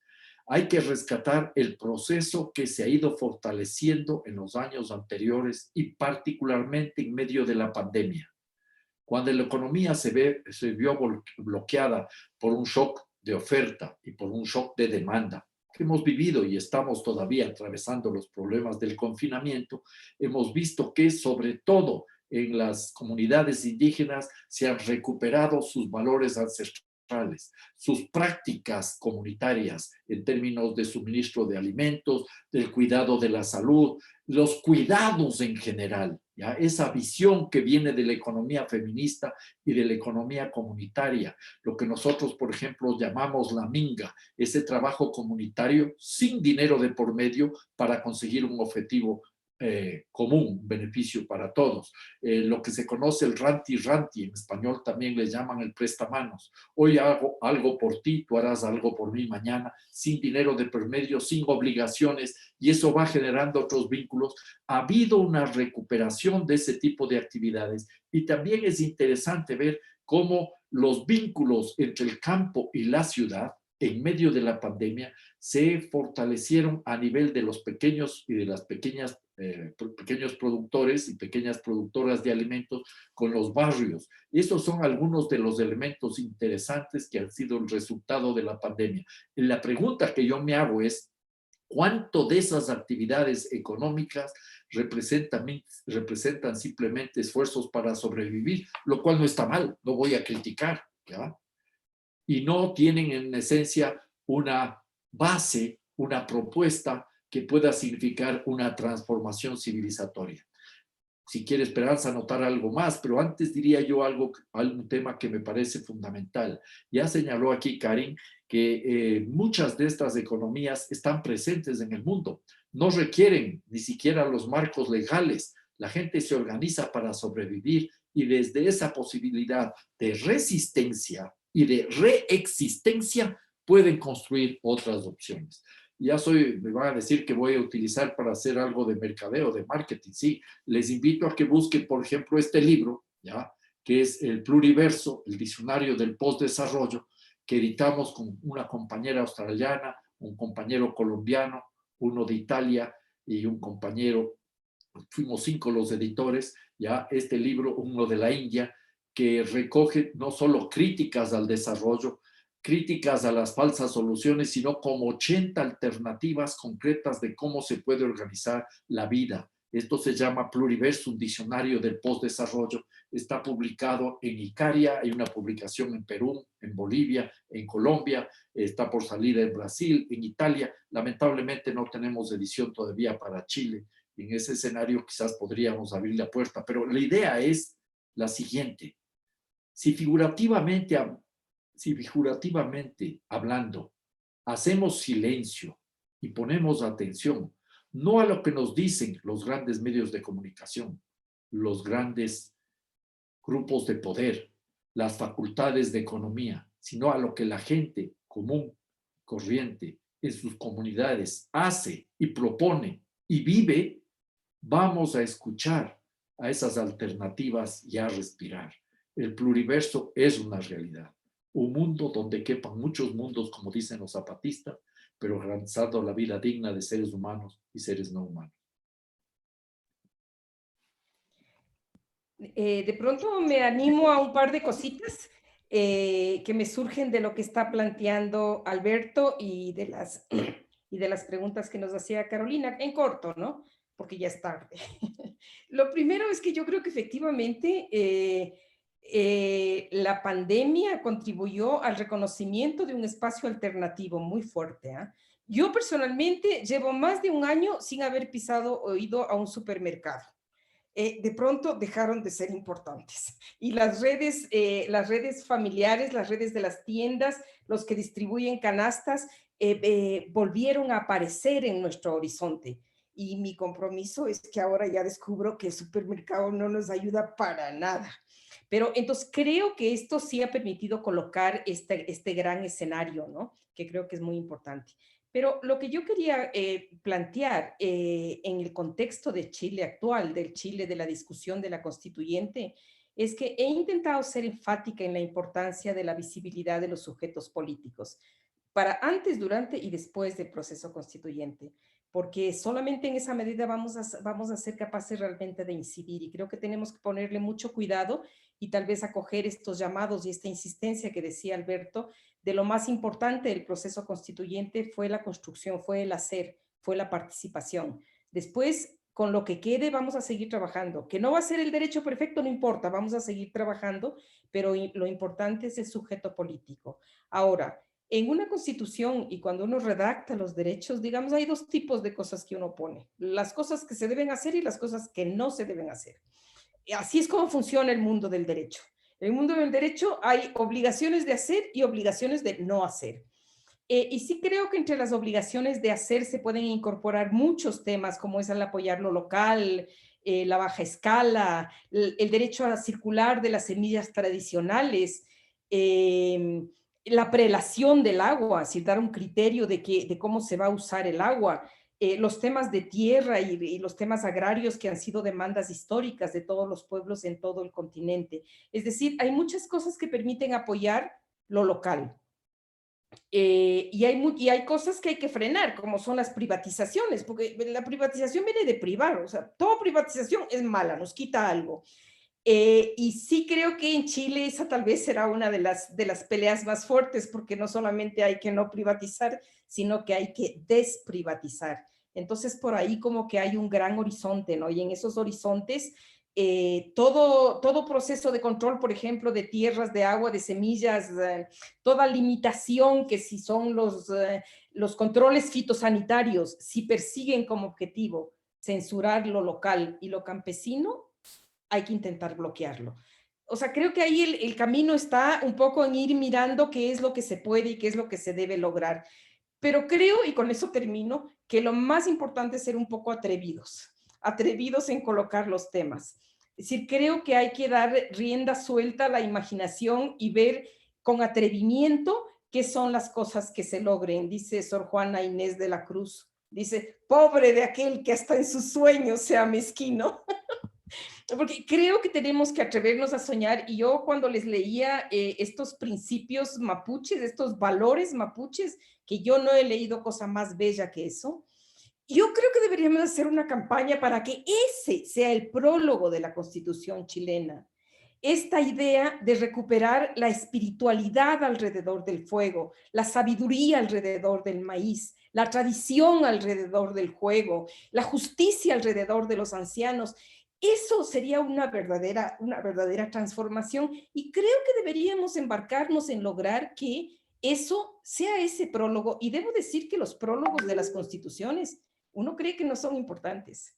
hay que rescatar el proceso que se ha ido fortaleciendo en los años anteriores y particularmente en medio de la pandemia. Cuando la economía se vio bloqueada por un shock de oferta y por un shock de demanda, que hemos vivido y estamos todavía atravesando los problemas del confinamiento, hemos visto que sobre todo en las comunidades indígenas se han recuperado sus valores ancestrales, sus prácticas comunitarias en términos de suministro de alimentos, del cuidado de la salud, los cuidados en general, ¿ya? Esa visión que viene de la economía feminista y de la economía comunitaria, lo que nosotros, por ejemplo, llamamos la minga, ese trabajo comunitario sin dinero de por medio para conseguir un objetivo común, un beneficio para todos. Lo que se conoce el ranti-ranti, en español también le llaman el prestamanos. Hoy hago algo por ti, tú harás algo por mí mañana, sin dinero de por medio, sin obligaciones, y eso va generando otros vínculos. Ha habido una recuperación de ese tipo de actividades y también es interesante ver cómo los vínculos entre el campo y la ciudad en medio de la pandemia se fortalecieron a nivel de los pequeños y de las pequeños productores y pequeñas productoras de alimentos con los barrios. Y estos son algunos de los elementos interesantes que han sido el resultado de la pandemia. Y la pregunta que yo me hago es, ¿Cuánto de esas actividades económicas representan simplemente esfuerzos para sobrevivir? Lo cual no está mal, no voy a criticar, ¿ya? Y no tienen en esencia una base, una propuesta que pueda significar una transformación civilizatoria. Si quiere Esperanza anotar algo más, pero antes diría yo algún tema que me parece fundamental. Ya señaló aquí Karin que muchas de estas economías están presentes en el mundo. No requieren ni siquiera los marcos legales. La gente se organiza para sobrevivir y desde esa posibilidad de resistencia y de reexistencia pueden construir otras opciones. Me van a decir que voy a utilizar para hacer algo de mercadeo, de marketing. Sí, les invito a que busquen, por ejemplo, este libro, ¿ya? Que es el Pluriverso, el diccionario del postdesarrollo, que editamos con una compañera australiana, un compañero colombiano, uno de Italia y un compañero, fuimos 5 los editores, ¿ya? Este libro, uno de la India, que recoge no solo críticas al desarrollo, críticas a las falsas soluciones, sino como 80 alternativas concretas de cómo se puede organizar la vida. Esto se llama Pluriverso, un diccionario del postdesarrollo. Está publicado en Icaria, hay una publicación en Perú, en Bolivia, en Colombia, está por salir en Brasil, en Italia. Lamentablemente no tenemos edición todavía para Chile. En ese escenario quizás podríamos abrir la puerta, pero la idea es la siguiente. Si figurativamente hablando, hacemos silencio y ponemos atención, no a lo que nos dicen los grandes medios de comunicación, los grandes grupos de poder, las facultades de economía, sino a lo que la gente común, corriente, en sus comunidades hace y propone y vive, vamos a escuchar a esas alternativas y a respirar. El pluriverso es una realidad. Un mundo donde quepan muchos mundos, como dicen los zapatistas, pero garantizando la vida digna de seres humanos y seres no humanos. De pronto me animo a un par de cositas que me surgen de lo que está planteando Alberto y de las preguntas que nos hacía Carolina, en corto, ¿no? Porque ya es tarde. Lo primero es que yo creo que efectivamente la pandemia contribuyó al reconocimiento de un espacio alternativo muy fuerte. Yo personalmente llevo más de un año sin haber pisado o ido a un supermercado. De pronto dejaron de ser importantes. Y las redes familiares, las redes de las tiendas, los que distribuyen canastas, volvieron a aparecer en nuestro horizonte. Y mi compromiso es que ahora ya descubro que el supermercado no nos ayuda para nada. Pero entonces creo que esto sí ha permitido colocar este gran escenario, ¿no? Que creo que es muy importante. Pero lo que yo quería plantear en el contexto de Chile actual, del Chile de la discusión de la constituyente, es que he intentado ser enfática en la importancia de la visibilidad de los sujetos políticos para antes, durante y después del proceso constituyente, porque solamente en esa medida vamos a ser capaces realmente de incidir, y creo que tenemos que ponerle mucho cuidado y tal vez acoger estos llamados y esta insistencia que decía Alberto, de lo más importante del proceso constituyente fue la construcción, fue el hacer, fue la participación. Después, con lo que quede, vamos a seguir trabajando. Que no va a ser el derecho perfecto, no importa, vamos a seguir trabajando, pero lo importante es el sujeto político. Ahora, en una constitución y cuando uno redacta los derechos, digamos, hay dos tipos de cosas que uno pone. Las cosas que se deben hacer y las cosas que no se deben hacer. Así es como funciona el mundo del derecho. En el mundo del derecho hay obligaciones de hacer y obligaciones de no hacer. Y sí creo que entre las obligaciones de hacer se pueden incorporar muchos temas, como es el apoyar lo local, la baja escala, el derecho a circular de las semillas tradicionales, la prelación del agua, es decir, dar un criterio de cómo se va a usar el agua, los temas de tierra y los temas agrarios que han sido demandas históricas de todos los pueblos en todo el continente. Es decir, hay muchas cosas que permiten apoyar lo local. Y hay cosas que hay que frenar, como son las privatizaciones, porque la privatización viene de privar, o sea, toda privatización es mala, nos quita algo. Y sí creo que en Chile esa tal vez será una de las peleas más fuertes, porque no solamente hay que no privatizar, sino que hay que desprivatizar. Entonces por ahí como que hay un gran horizonte, ¿no? Y en esos horizontes todo proceso de control, por ejemplo, de tierras, de agua, de semillas, toda limitación que si son los controles fitosanitarios, si persiguen como objetivo censurar lo local y lo campesino, hay que intentar bloquearlo. O sea, creo que ahí el camino está un poco en ir mirando qué es lo que se puede y qué es lo que se debe lograr. Pero creo, y con eso termino, que lo más importante es ser un poco atrevidos en colocar los temas. Es decir, creo que hay que dar rienda suelta a la imaginación y ver con atrevimiento qué son las cosas que se logren. Dice Sor Juana Inés de la Cruz, dice, pobre de aquel que hasta en sus sueños sea mezquino. Porque creo que tenemos que atrevernos a soñar, y yo cuando les leía estos principios mapuches, estos valores mapuches, que yo no he leído cosa más bella que eso, yo creo que deberíamos hacer una campaña para que ese sea el prólogo de la Constitución chilena. Esta idea de recuperar la espiritualidad alrededor del fuego, la sabiduría alrededor del maíz, la tradición alrededor del juego, la justicia alrededor de los ancianos. Eso sería una verdadera transformación, y creo que deberíamos embarcarnos en lograr que eso sea ese prólogo. Y debo decir que los prólogos de las constituciones, uno cree que no son importantes,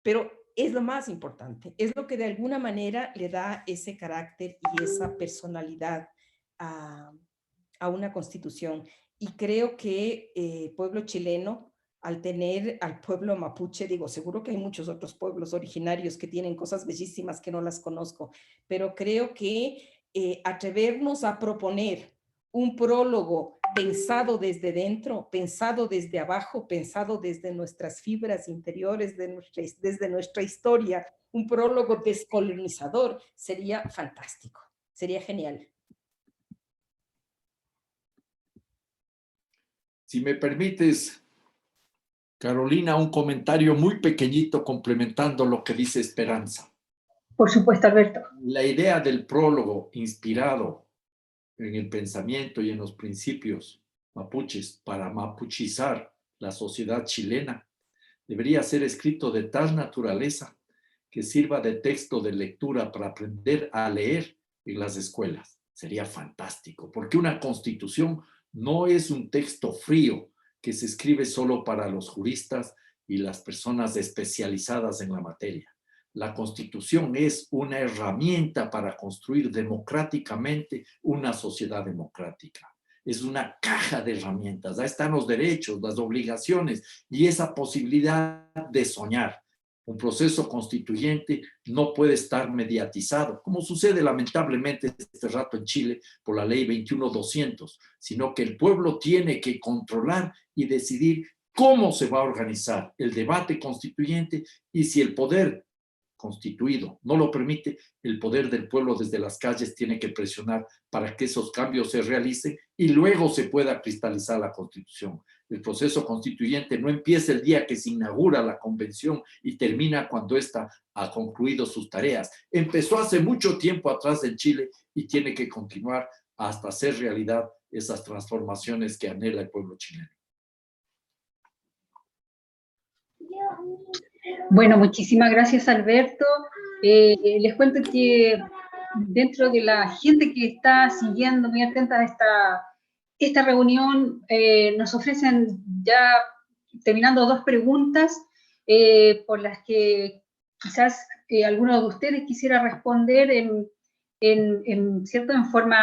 pero es lo más importante, es lo que de alguna manera le da ese carácter y esa personalidad a una constitución. Y creo que el pueblo chileno, al tener al pueblo mapuche, digo, seguro que hay muchos otros pueblos originarios que tienen cosas bellísimas que no las conozco, pero creo que atrevernos a proponer un prólogo pensado desde dentro, pensado desde abajo, pensado desde nuestras fibras interiores, desde nuestra historia, un prólogo descolonizador, sería fantástico, sería genial. Si me permites, Carolina, un comentario muy pequeñito complementando lo que dice Esperanza. Por supuesto, Alberto. La idea del prólogo inspirado en el pensamiento y en los principios mapuches para mapuchizar la sociedad chilena debería ser escrito de tal naturaleza que sirva de texto de lectura para aprender a leer en las escuelas. Sería fantástico, porque una constitución no es un texto frío que se escribe solo para los juristas y las personas especializadas en la materia. La Constitución es una herramienta para construir democráticamente una sociedad democrática. Es una caja de herramientas. Ahí están los derechos, las obligaciones y esa posibilidad de soñar. Un proceso constituyente no puede estar mediatizado, como sucede lamentablemente este rato en Chile por la ley 21-200, sino que el pueblo tiene que controlar y decidir cómo se va a organizar el debate constituyente, y si el poder constituido no lo permite, el poder del pueblo desde las calles tiene que presionar para que esos cambios se realicen y luego se pueda cristalizar la Constitución. El proceso constituyente no empieza el día que se inaugura la convención y termina cuando ésta ha concluido sus tareas. Empezó hace mucho tiempo atrás en Chile y tiene que continuar hasta hacer realidad esas transformaciones que anhela el pueblo chileno. Bueno, muchísimas gracias, Alberto. Les cuento que dentro de la gente que está siguiendo muy atenta a esta reunión, nos ofrecen ya, terminando, 2 preguntas por las que quizás alguno de ustedes quisiera responder ¿cierto? En forma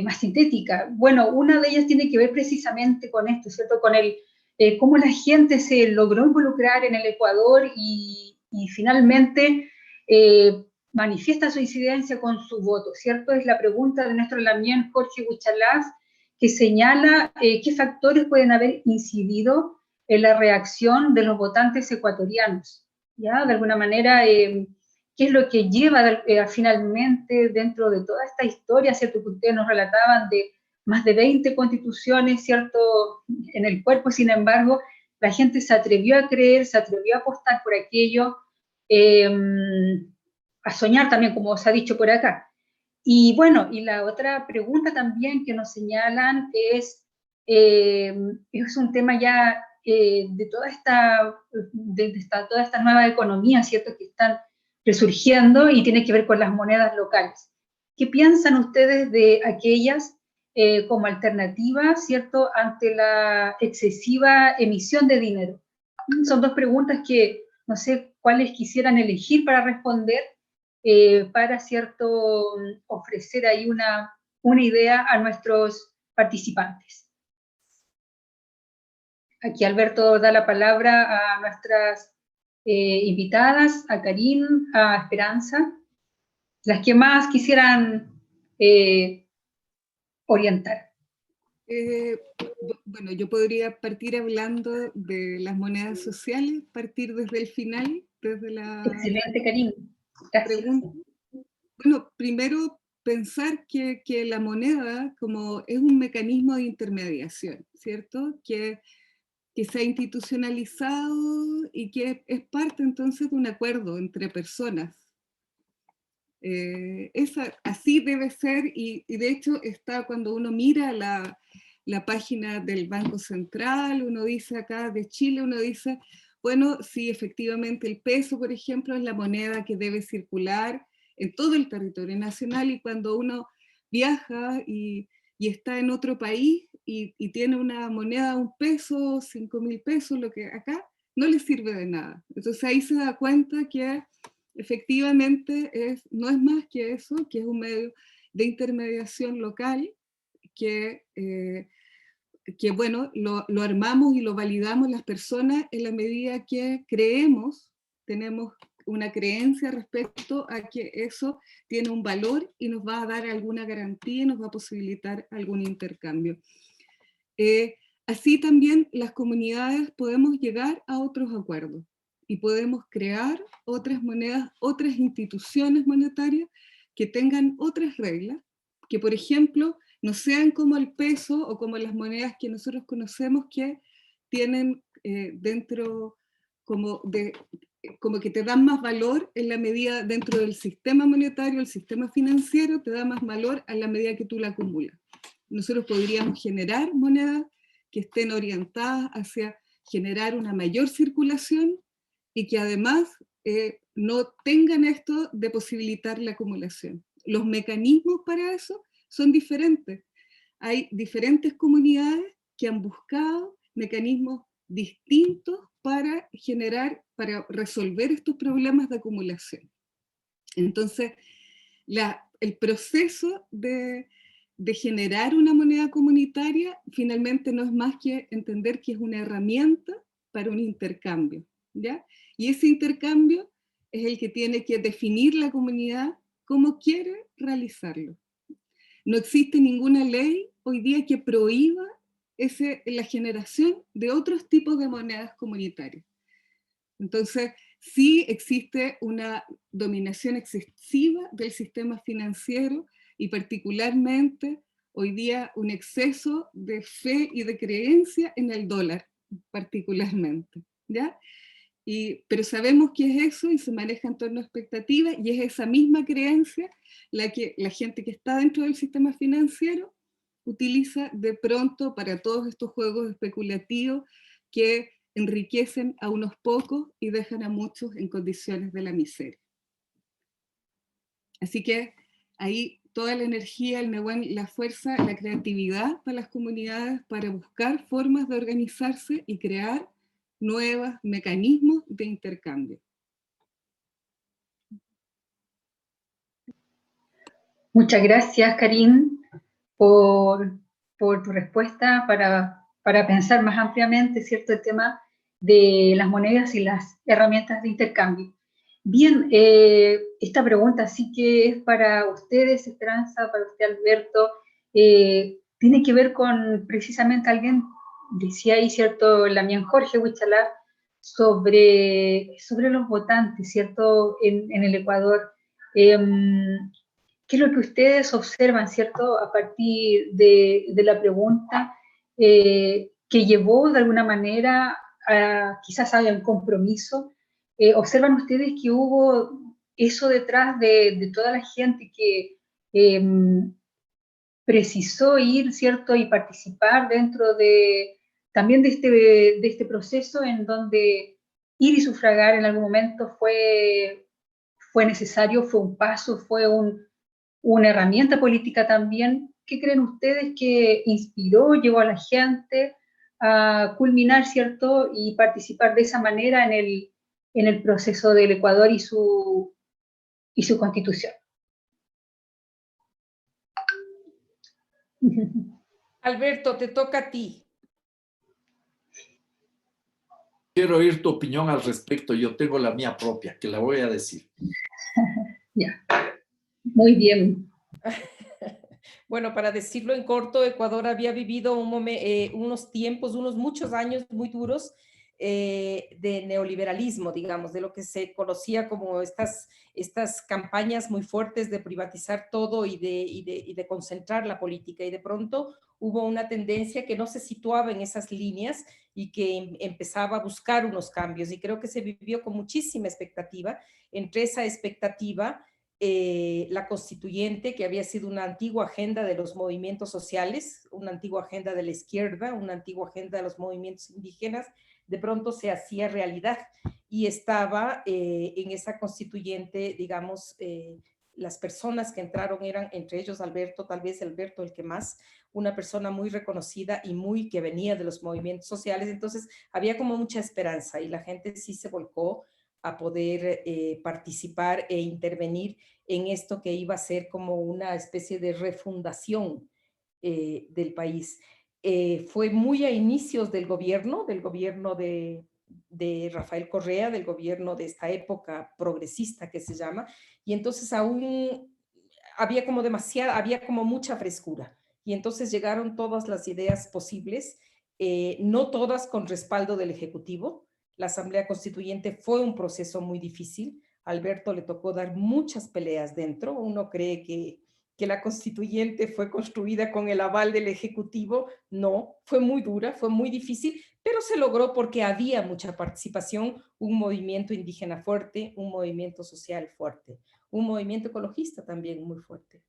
más sintética. Bueno, una de ellas tiene que ver precisamente con esto, ¿cierto? Con cómo la gente se logró involucrar en el Ecuador y finalmente manifiesta su incidencia con su voto, ¿cierto? Es la pregunta de nuestro lamien Jorge Huichalaf, que señala qué factores pueden haber incidido en la reacción de los votantes ecuatorianos, ¿ya? De alguna manera, qué es lo que lleva finalmente dentro de toda esta historia, ¿cierto? Que ustedes nos relataban de más de 20 constituciones, ¿cierto?, en el cuerpo. Sin embargo, la gente se atrevió a creer, se atrevió a apostar por aquello. soñar también, como se ha dicho por acá. Y bueno, y la otra pregunta también que nos señalan es un tema ya de toda esta nueva economía, ¿cierto?, que están resurgiendo y tiene que ver con las monedas locales. ¿Qué piensan ustedes de aquellas como alternativa, ¿cierto?, ante la excesiva emisión de dinero? Son dos preguntas que no sé cuáles quisieran elegir para responder, para, ¿cierto?, ofrecer ahí una idea a nuestros participantes. Aquí Alberto da la palabra a nuestras invitadas, a Karin, a Esperanza, las que más quisieran orientar. Bueno, yo podría partir hablando de las monedas sociales, partir desde el final, desde la Excelente, Karin. Gracias. pregunta. Bueno, primero pensar que la moneda como es un mecanismo de intermediación, ¿cierto? Que se ha institucionalizado y que es parte entonces de un acuerdo entre personas. Así debe ser, y de hecho está cuando uno mira la página del Banco Central, uno dice acá de Chile, uno dice, bueno, sí, efectivamente el peso, por ejemplo, es la moneda que debe circular en todo el territorio nacional, y cuando uno viaja y está en otro país y tiene una moneda, un peso, 5.000 pesos, lo que acá, no le sirve de nada. Entonces ahí se da cuenta que efectivamente no es más que eso, que es un medio de intermediación local que bueno, lo armamos y lo validamos las personas en la medida que creemos, tenemos una creencia respecto a que eso tiene un valor y nos va a dar alguna garantía y nos va a posibilitar algún intercambio. Así también las comunidades podemos llegar a otros acuerdos y podemos crear otras monedas, otras instituciones monetarias que tengan otras reglas, que por ejemplo no sean como el peso o como las monedas que nosotros conocemos, que tienen dentro como que te dan más valor en la medida dentro del sistema monetario, el sistema financiero te da más valor a la medida que tú la acumulas. Nosotros podríamos generar monedas que estén orientadas hacia generar una mayor circulación y que además no tengan esto de posibilitar la acumulación. Los mecanismos para eso son diferentes. Hay diferentes comunidades que han buscado mecanismos distintos para resolver estos problemas de acumulación. Entonces, el proceso de generar una moneda comunitaria finalmente no es más que entender que es una herramienta para un intercambio, ¿ya? Y ese intercambio es el que tiene que definir la comunidad cómo quiere realizarlo. No existe ninguna ley hoy día que prohíba la generación de otros tipos de monedas comunitarias. Entonces, sí existe una dominación excesiva del sistema financiero y particularmente hoy día un exceso de fe y de creencia en el dólar, particularmente, ¿ya? Pero sabemos que es eso y se maneja en torno a expectativas, y es esa misma creencia la que la gente que está dentro del sistema financiero utiliza de pronto para todos estos juegos especulativos que enriquecen a unos pocos y dejan a muchos en condiciones de la miseria. Así que ahí toda la energía, la fuerza, la creatividad para las comunidades para buscar formas de organizarse y crear nuevos mecanismos de intercambio. Muchas gracias, Karin, por tu respuesta para pensar más ampliamente, ¿cierto?, el tema de las monedas y las herramientas de intercambio. Bien, esta pregunta sí que es para ustedes, Esperanza, para usted, Alberto, tiene que ver con precisamente alguien, decía ahí, ¿cierto?, Lamien Jorge Huichalá, sobre los votantes, ¿cierto?, en el Ecuador. ¿Qué es lo que ustedes observan, ¿cierto?, a partir de la pregunta que llevó de alguna manera quizás a un compromiso? ¿Observan ustedes que hubo eso detrás de toda la gente que precisó ir, ¿cierto? Y participar dentro también de este proceso en donde ir y sufragar en algún momento fue necesario, fue un paso, fue una herramienta política también. ¿Qué creen ustedes que inspiró, llevó a la gente a culminar, ¿cierto? Y participar de esa manera en el proceso del Ecuador y su constitución? Alberto, te toca a ti. Quiero oír tu opinión al respecto. Yo tengo la mía propia, que la voy a decir. Ya, muy bien. Bueno, para decirlo en corto, Ecuador había vivido unos tiempos, muchos años muy duros de neoliberalismo, digamos, de lo que se conocía como estas campañas muy fuertes de privatizar todo y de concentrar la política. Y de pronto hubo una tendencia que no se situaba en esas líneas y que empezaba a buscar unos cambios. Y creo que se vivió con muchísima expectativa. Entre esa expectativa, la constituyente, que había sido una antigua agenda de los movimientos sociales, una antigua agenda de la izquierda, una antigua agenda de los movimientos indígenas, de pronto se hacía realidad y estaba en esa constituyente, digamos, las personas que entraron eran, entre ellos Alberto, tal vez Alberto el que más, una persona muy reconocida y que venía de los movimientos sociales. Entonces había como mucha esperanza y la gente sí se volcó a poder participar e intervenir en esto que iba a ser como una especie de refundación del país. Fue muy a inicios del gobierno de Rafael Correa, del gobierno de esta época progresista que se llama, y entonces aún había como mucha frescura, y entonces llegaron todas las ideas posibles, no todas con respaldo del Ejecutivo. La Asamblea Constituyente fue un proceso muy difícil. A Alberto le tocó dar muchas peleas dentro. Uno cree que la Constituyente fue construida con el aval del Ejecutivo. No, fue muy dura, fue muy difícil, pero se logró porque había mucha participación, un movimiento indígena fuerte, un movimiento social fuerte, un movimiento ecologista también muy fuerte.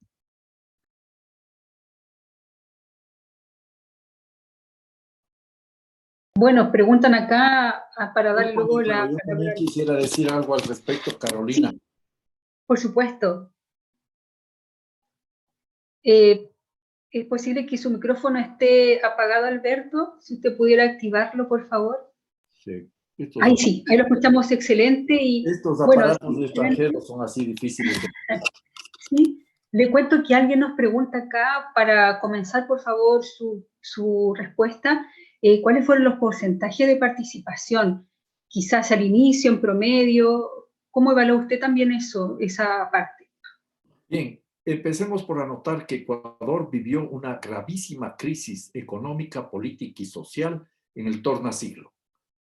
Bueno, preguntan acá para darle luego la... Yo también quisiera decir algo al respecto, Carolina. Sí, por supuesto. ¿Es posible que su micrófono esté apagado, Alberto? Si usted pudiera activarlo, por favor. Sí. Ahí sí, ahí lo escuchamos excelente. Y, estos bueno, aparatos extranjeros son así difíciles. Sí, le cuento que alguien nos pregunta acá, para comenzar, por favor, su respuesta, ¿cuáles fueron los porcentajes de participación? Quizás al inicio, en promedio, ¿cómo evalúa usted también esa parte? Bien, empecemos por anotar que Ecuador vivió una gravísima crisis económica, política y social en el tornasiglo,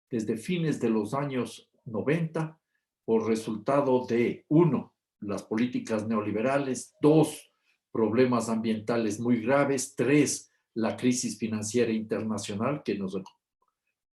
desde fines de los años 90, por resultado de, 1, las políticas neoliberales, 2, problemas ambientales muy graves, 3, la crisis financiera internacional que nos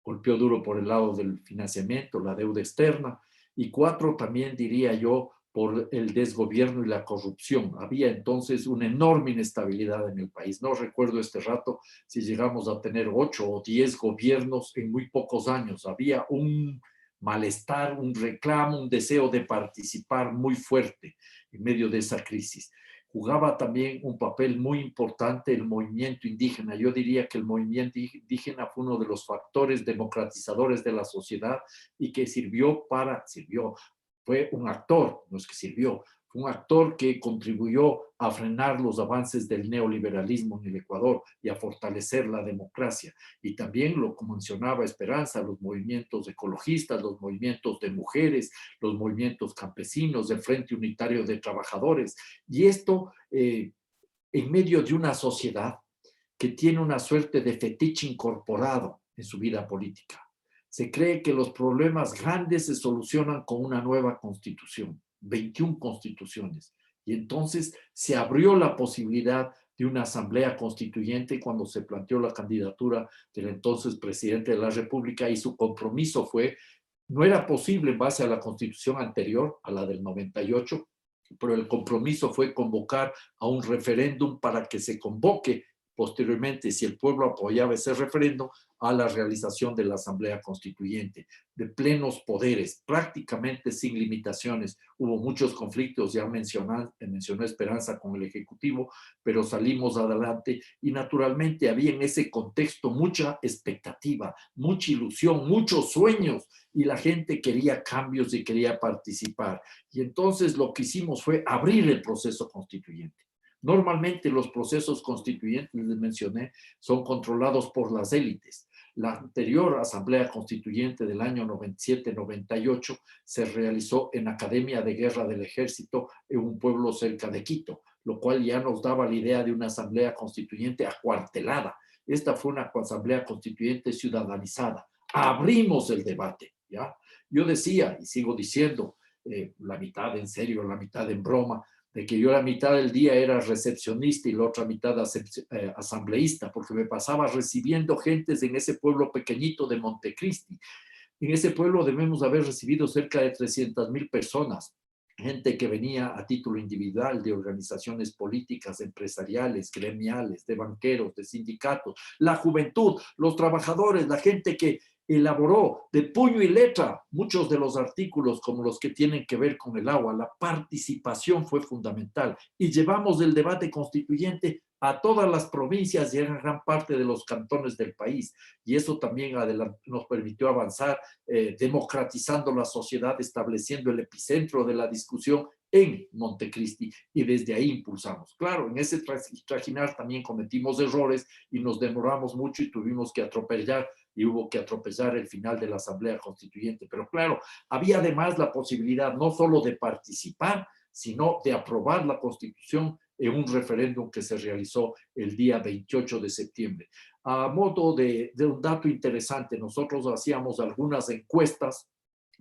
golpeó duro por el lado del financiamiento, la deuda externa, y 4, también diría yo, por el desgobierno y la corrupción. Había entonces una enorme inestabilidad en el país. No recuerdo este rato si llegamos a tener 8 o 10 gobiernos en muy pocos años. Había un malestar, un reclamo, un deseo de participar muy fuerte en medio de esa crisis. Jugaba también un papel muy importante el movimiento indígena. Yo diría que el movimiento indígena fue uno de los factores democratizadores de la sociedad y que fue un actor, no es que sirvió, fue un actor que contribuyó a frenar los avances del neoliberalismo en el Ecuador y a fortalecer la democracia. Y también, como mencionaba Esperanza, los movimientos ecologistas, los movimientos de mujeres, los movimientos campesinos, el Frente Unitario de Trabajadores. Y esto en medio de una sociedad que tiene una suerte de fetiche incorporado en su vida política. Se cree que los problemas grandes se solucionan con una nueva constitución, 21 constituciones. Y entonces se abrió la posibilidad de una asamblea constituyente cuando se planteó la candidatura del entonces presidente de la República, y su compromiso fue No era posible en base a la constitución anterior, a la del 98, pero el compromiso fue convocar a un referéndum para que se convoque posteriormente, si el pueblo apoyaba ese referéndum, a la realización de la Asamblea Constituyente, de plenos poderes, prácticamente sin limitaciones. Hubo muchos conflictos, ya mencionó Esperanza con el Ejecutivo, pero salimos adelante y naturalmente había en ese contexto mucha expectativa, mucha ilusión, muchos sueños y la gente quería cambios y quería participar. Y entonces lo que hicimos fue abrir el proceso constituyente. Normalmente los procesos constituyentes, les mencioné, son controlados por las élites. La anterior Asamblea Constituyente del año 97-98 se realizó en Academia de Guerra del Ejército en un pueblo cerca de Quito, lo cual ya nos daba la idea de una Asamblea Constituyente acuartelada. Esta fue una Asamblea Constituyente ciudadanizada. Abrimos el debate, ¿ya? Yo decía, y sigo diciendo, la mitad en serio, la mitad en broma, de que yo la mitad del día era recepcionista y la otra mitad asambleísta, porque me pasaba recibiendo gentes en ese pueblo pequeñito de Montecristi. En ese pueblo debemos haber recibido cerca de 300,000 personas, gente que venía a título individual de organizaciones políticas, empresariales, gremiales, de banqueros, de sindicatos, la juventud, los trabajadores, la gente que elaboró de puño y letra muchos de los artículos como los que tienen que ver con el agua. La participación fue fundamental y llevamos el debate constituyente a todas las provincias y a gran parte de los cantones del país. Y eso también nos permitió avanzar, democratizando la sociedad, estableciendo el epicentro de la discusión en Montecristi, y desde ahí impulsamos. Claro, en ese trajinar también cometimos errores y nos demoramos mucho y tuvimos que atropellar, y hubo que atropellar el final de la Asamblea Constituyente. Pero claro, había además la posibilidad no solo de participar, sino de aprobar la Constitución en un referéndum que se realizó el día 28 de septiembre. A modo de un dato interesante, nosotros hacíamos algunas encuestas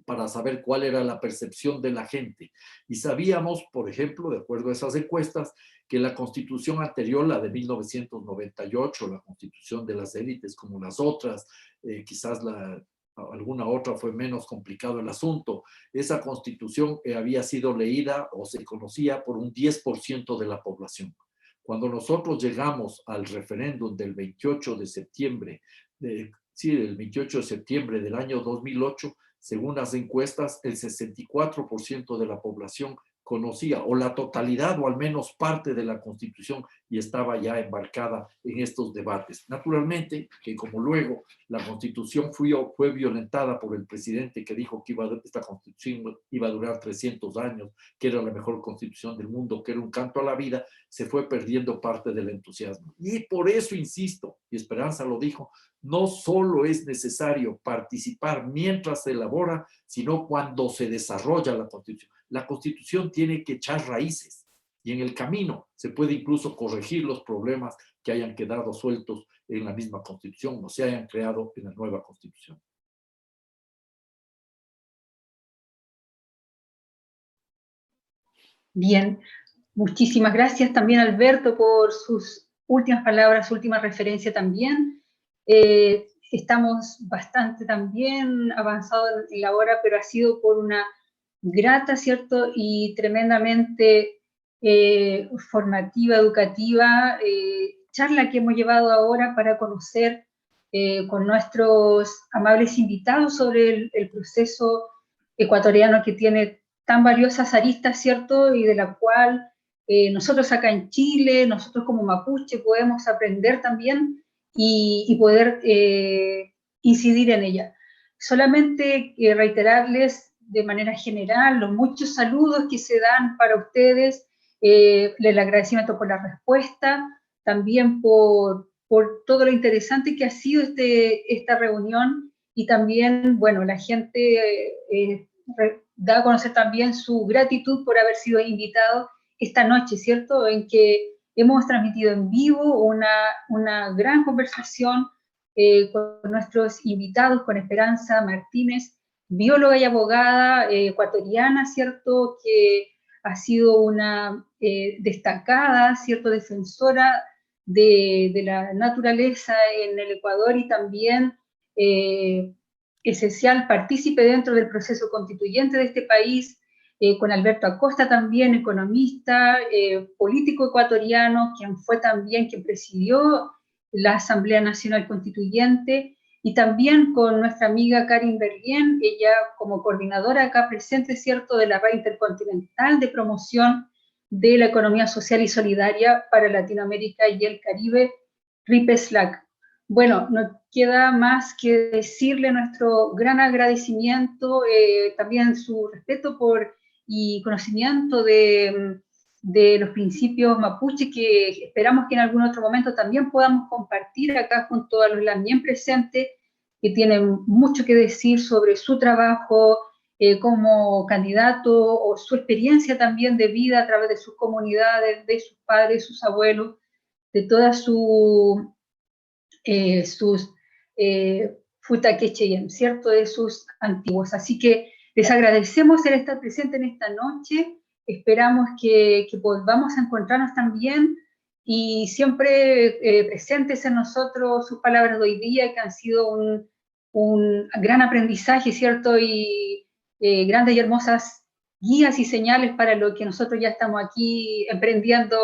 para saber cuál era la percepción de la gente. Y sabíamos, por ejemplo, de acuerdo a esas encuestas, que la Constitución anterior, la de 1998, la Constitución de las élites como las otras, quizás alguna otra fue menos complicado el asunto, esa Constitución había sido leída o se conocía por un 10% de la población. Cuando nosotros llegamos al referéndum del 28 de septiembre, del 28 de septiembre del año 2008, según las encuestas, el 64% de la población conocía o la totalidad o al menos parte de la Constitución y estaba ya embarcada en estos debates. Naturalmente que como luego la Constitución fue violentada por el presidente que dijo que esta Constitución iba a durar 300 años, que era la mejor Constitución del mundo, que era un canto a la vida, se fue perdiendo parte del entusiasmo. Y por eso insisto, y Esperanza lo dijo, no solo es necesario participar mientras se elabora, sino cuando se desarrolla la Constitución. La Constitución tiene que echar raíces y en el camino se puede incluso corregir los problemas que hayan quedado sueltos en la misma Constitución o se hayan creado en la nueva Constitución. Bien, muchísimas gracias también Alberto por sus últimas palabras, su última referencia también. Estamos bastante también avanzados en la hora, pero ha sido por una grata, ¿cierto? Y tremendamente formativa, educativa, charla que hemos llevado ahora para conocer con nuestros amables invitados sobre el proceso ecuatoriano que tiene tan valiosas aristas, ¿cierto? Y de la cual nosotros acá en Chile, nosotros como mapuche, podemos aprender también y poder incidir en ella. Solamente reiterarles de manera general los muchos saludos que se dan para ustedes, el agradecimiento por la respuesta, también por todo lo interesante que ha sido esta reunión, y también, bueno, la gente da a conocer también su gratitud por haber sido invitado esta noche, ¿cierto? En que hemos transmitido en vivo una gran conversación con nuestros invitados, con Esperanza Martínez, bióloga y abogada ecuatoriana, ¿cierto? Que ha sido una destacada, ¿cierto? Defensora de la naturaleza en el Ecuador y también esencial partícipe dentro del proceso constituyente de este país, con Alberto Acosta también, economista, político ecuatoriano, quien fue también quien presidió la Asamblea Nacional Constituyente, y también con nuestra amiga Karin Berlien, ella como coordinadora acá presente, ¿cierto?, de la Red Intercontinental de Promoción de la Economía Social y Solidaria para Latinoamérica y el Caribe, RIPESLAC. Bueno, no queda más que decirle nuestro gran agradecimiento, también su respeto y conocimiento de los principios mapuche, que esperamos que en algún otro momento también podamos compartir acá junto a los lamien presentes, que tienen mucho que decir sobre su trabajo como candidato, o su experiencia también de vida a través de sus comunidades, de sus padres, sus abuelos, de todas sus Futaquecheyen, ¿cierto?, de sus antiguos. Así que les agradecemos el estar presente en esta noche, esperamos que volvamos a encontrarnos también, y siempre presentes en nosotros sus palabras de hoy día, que han sido un gran aprendizaje, ¿cierto?, y grandes y hermosas guías y señales para lo que nosotros ya estamos aquí emprendiendo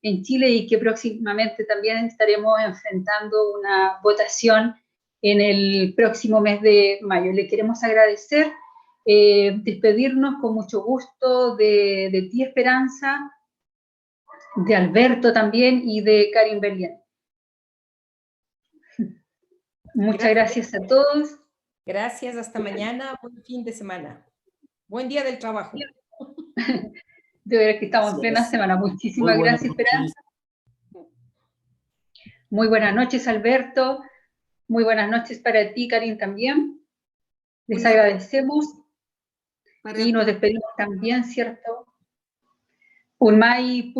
en Chile, y que próximamente también estaremos enfrentando una votación en el próximo mes de mayo. Le queremos agradecer, despedirnos con mucho gusto de ti, Esperanza, de Alberto también, y de Karin Berlien. Muchas gracias a todos. Gracias, hasta mañana, buen fin de semana. Buen día del trabajo. De ver que estamos en plena semana. Muchísimas gracias, Esperanza. Muy buenas noches, Alberto. Muy buenas noches para ti, Karin, también. Les agradecemos y nos despedimos también, ¿cierto? Un mai